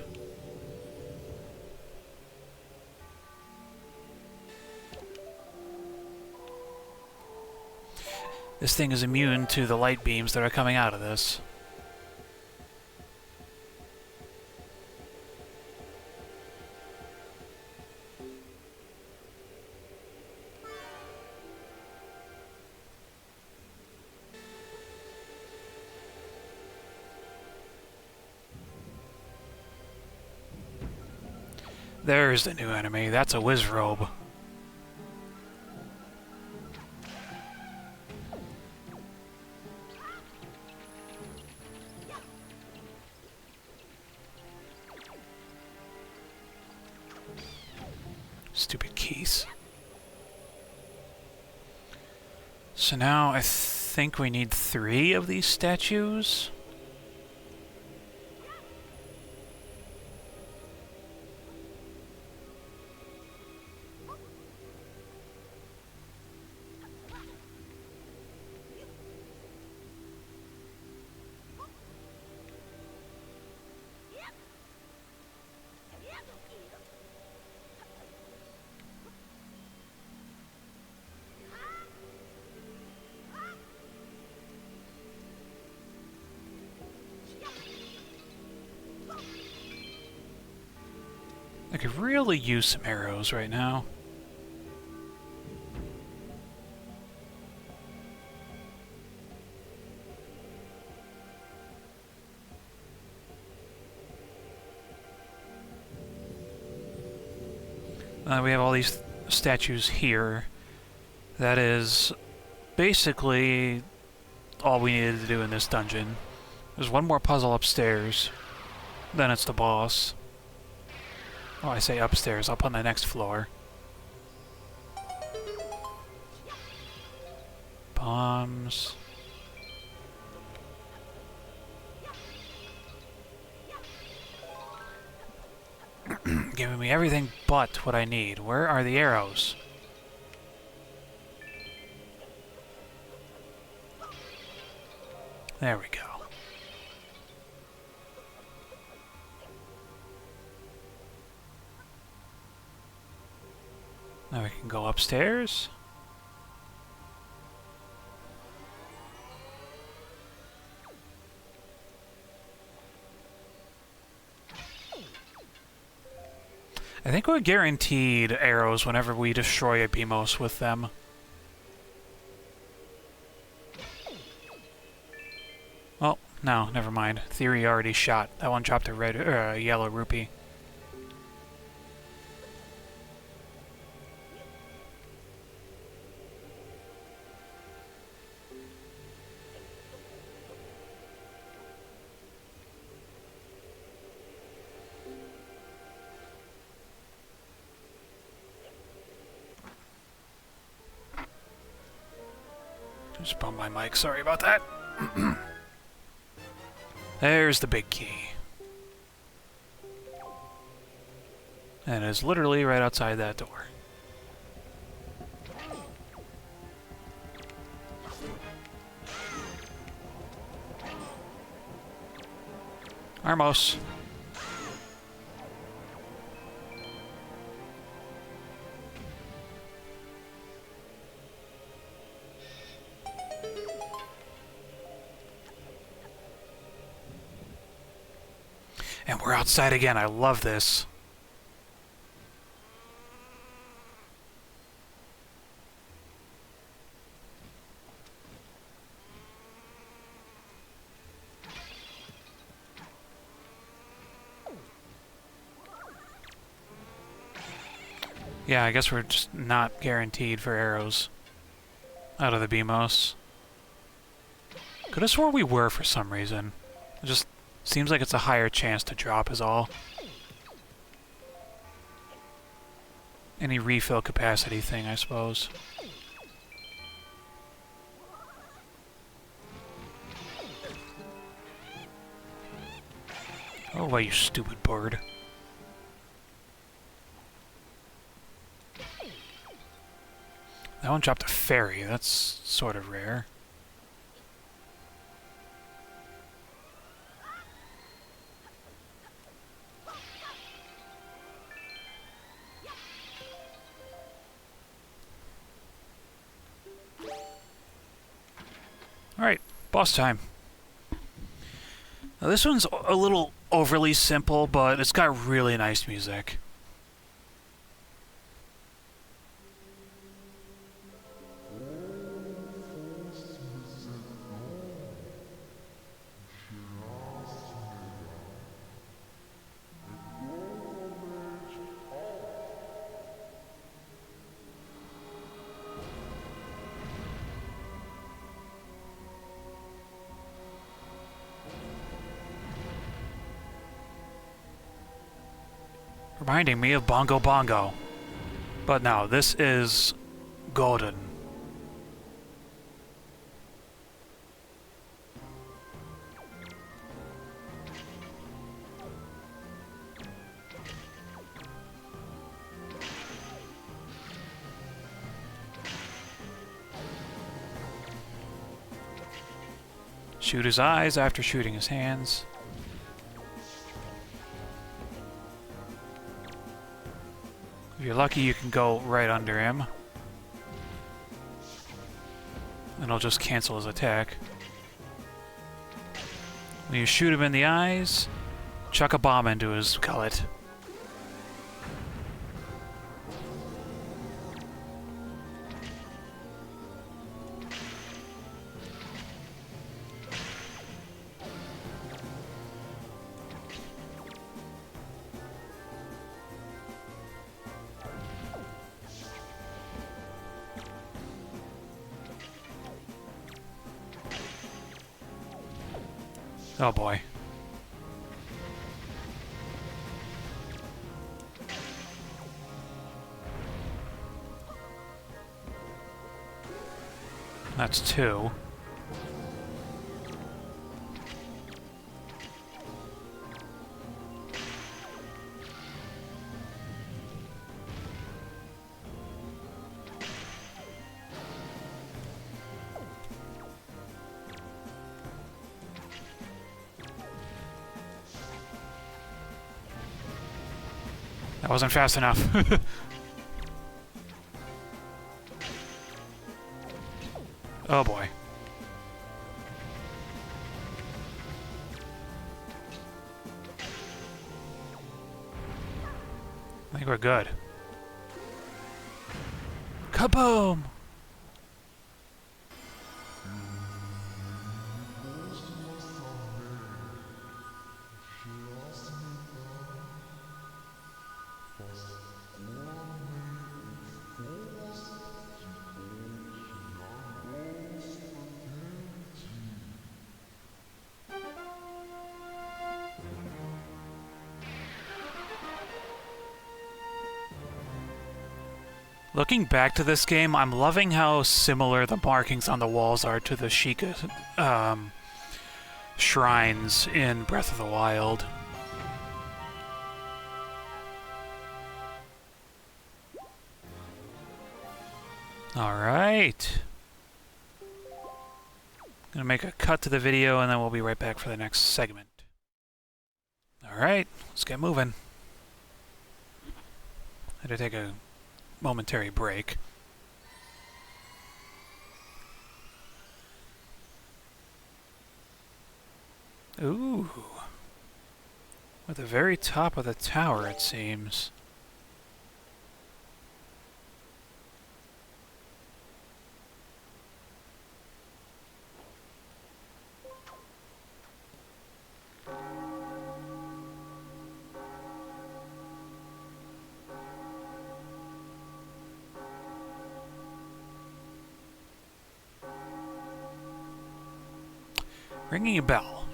This thing is immune to the light beams that are coming out of this. There's the new enemy. That's a Wizrobe. Stupid keys. So now I think we need 3 of these statues. I could really use some arrows right now. We have all these statues here. That is basically all we needed to do in this dungeon. There's one more puzzle upstairs. Then it's the boss. Oh, I say upstairs, up on the next floor. Bombs. Giving me everything but what I need. Where are the arrows? There we go. Now we can go upstairs. I think we're guaranteed arrows whenever we destroy a Beamos with them. Oh, no, never mind. Theory already shot. That one dropped a yellow rupee. Just bumped my mic, sorry about that. There's the big key. And it's literally right outside that door. Armos. And we're outside again. I love this. Yeah, I guess we're just not guaranteed for arrows out of the Beamos. Could have swore we were for some reason. It just seems like it's a higher chance to drop is all. Any refill capacity thing, I suppose. Oh, why, you stupid bird. That one dropped a fairy. That's sort of rare. Alright, boss time. Now this one's a little overly simple, but it's got really nice music. Reminding me of Bongo Bongo. But no, this is golden. Shoot his eyes after shooting his hands. If you're lucky, you can go right under him. And he'll just cancel his attack. When you shoot him in the eyes, chuck a bomb into his gullet. Oh boy. That's two. That wasn't fast enough. Oh boy. I think we're good. Kaboom! Looking back to this game, I'm loving how similar the markings on the walls are to the Sheikah shrines in Breath of the Wild. Alright. Gonna make a cut to the video and then we'll be right back for the next segment. Alright, let's get moving. Had to take a momentary break. Ooh. At the very top of the tower, it seems. Ringing a bell.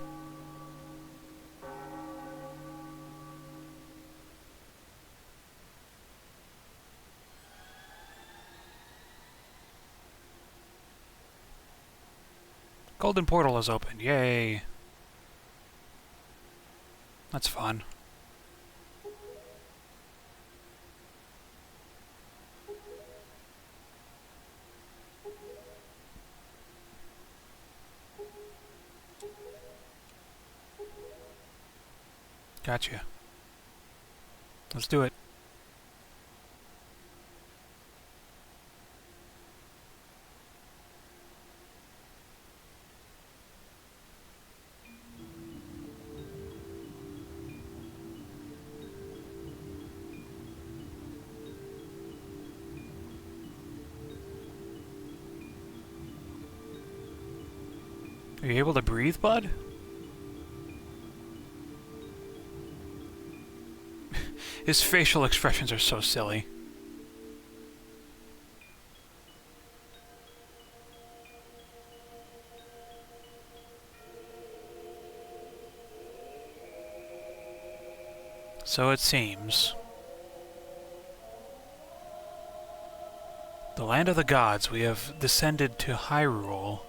Golden portal is open. Yay. That's fun. Gotcha. Let's do it. Are you able to breathe, bud? His facial expressions are so silly. So it seems. Land of the Gods. We have descended to Hyrule.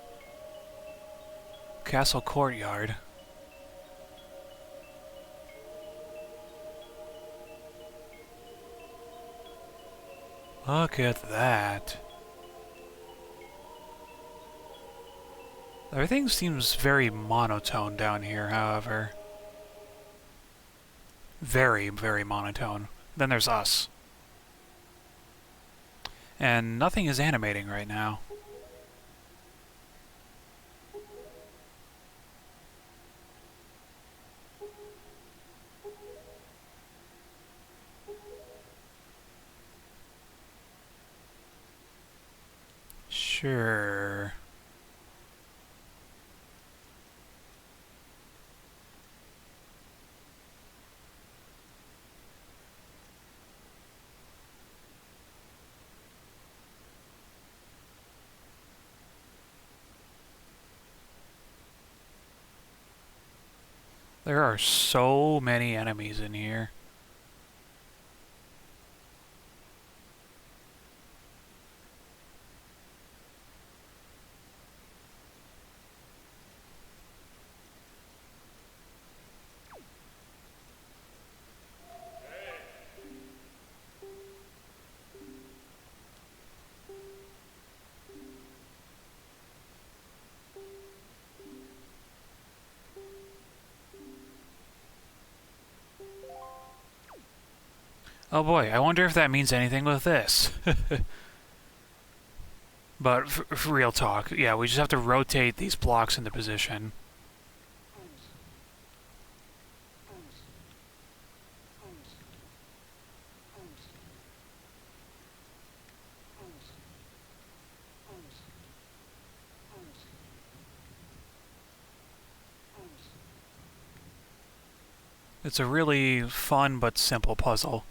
Castle Courtyard. Look at that. Everything seems very monotone down here, however. Very, very monotone. Then there's us. And nothing is animating right now. Sure. There are so many enemies in here. Oh boy, I wonder if that means anything with this. But for real talk, yeah, we just have to rotate these blocks into position. It's a really fun but simple puzzle.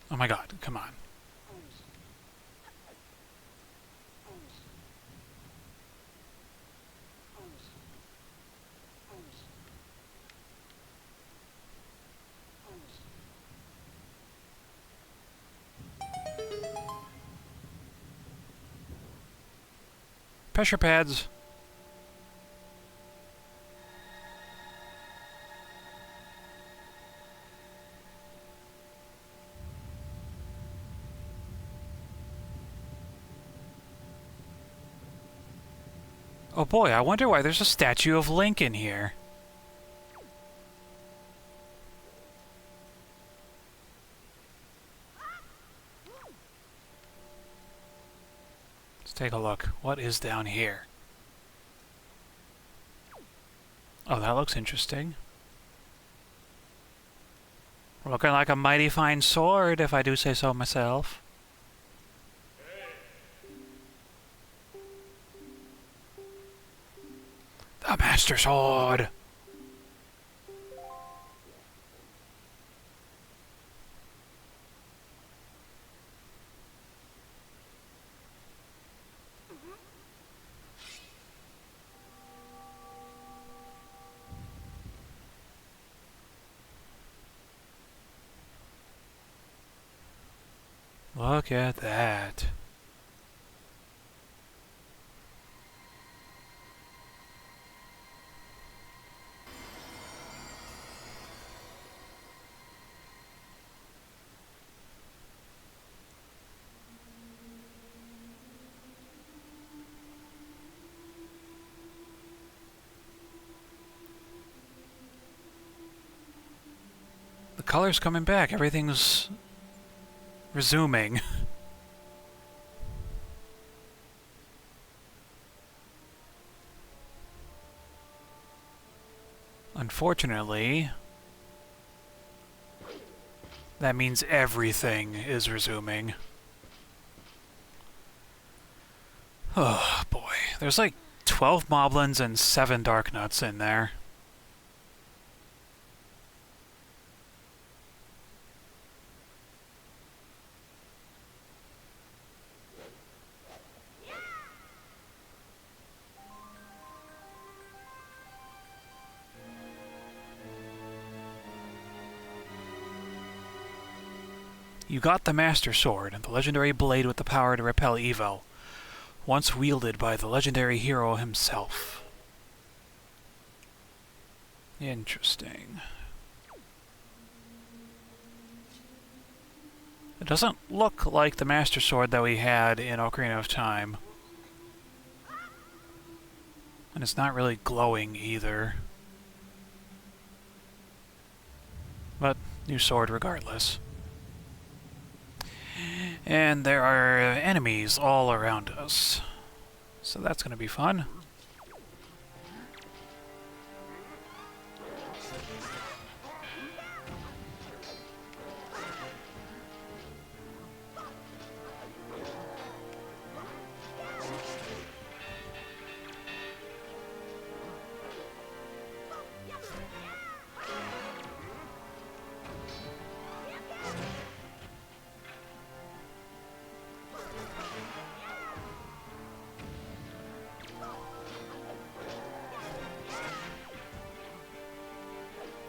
Oh my god, come on. Pressure pads. Oh boy, I wonder why there's a statue of Link in here. Let's take a look. What is down here? Oh, that looks interesting. Looking like a mighty fine sword, if I do say so myself. The Master Sword! Look at that. The color's coming back. Everything's resuming. Unfortunately, that means everything is resuming. Oh boy, there's like 12 moblins and 7 dark nuts in there. You got the Master Sword, the legendary blade with the power to repel evil, once wielded by the legendary hero himself. Interesting. It doesn't look like the Master Sword that we had in Ocarina of Time. And it's not really glowing either. But, new sword regardless. And there are enemies all around us. So that's going to be fun.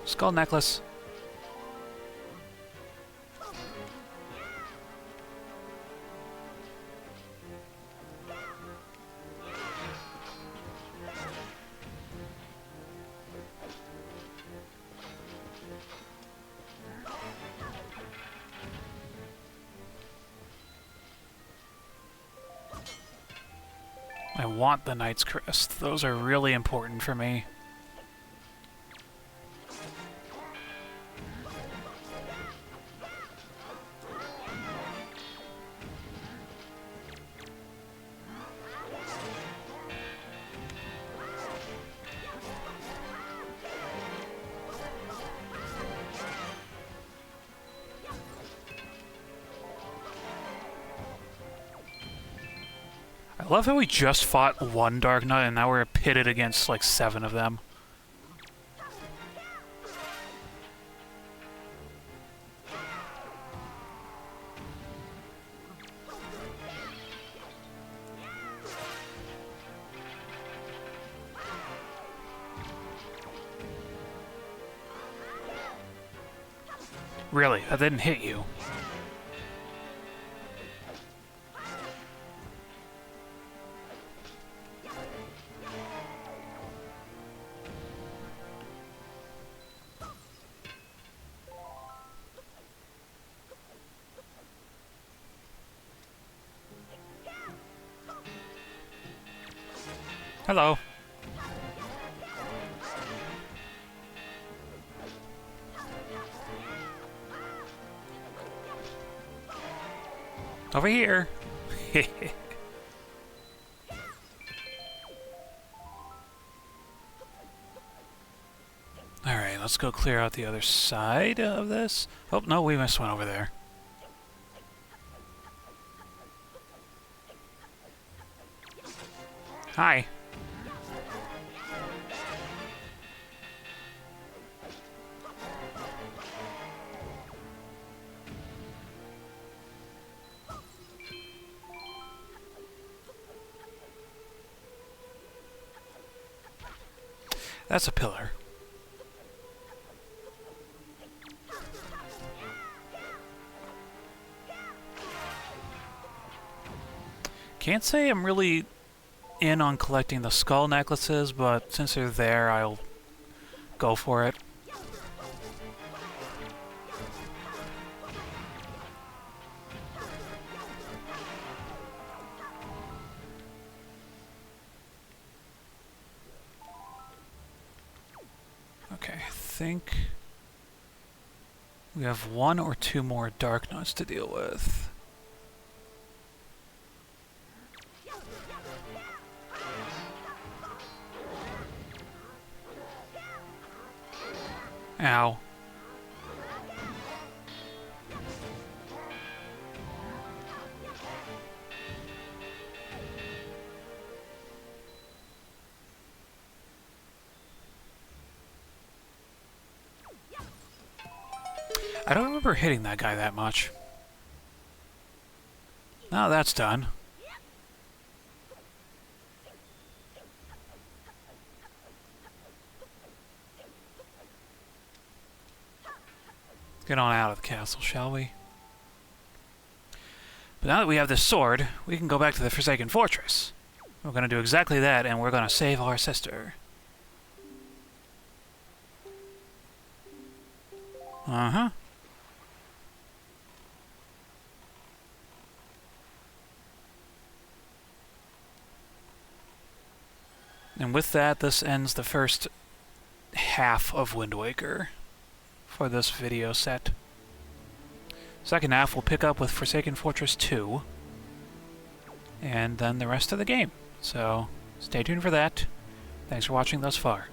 Skull necklace. I want the Knight's Crest. Those are really important for me. I love how we just fought one Dark Knight and now we're pitted against like 7 of them. Really? That didn't hit you? Hello. Over here. Alright, let's go clear out the other side of this. Oh, no, we missed one over there. Hi. That's a pillar. Can't say I'm really in on collecting the skull necklaces, but since they're there, I'll go for it. Okay, I think we have 1 or 2 more Dark Nuts to deal with. Ow. I don't remember hitting that guy that much. Now that's done. Get on out of the castle, shall we? But now that we have this sword, we can go back to the Forsaken Fortress. We're going to do exactly that, and we're going to save our sister. Uh-huh. And with that, this ends the first half of Wind Waker for this video set. Second half, we'll pick up with Forsaken Fortress 2, and then the rest of the game. So, stay tuned for that. Thanks for watching thus far.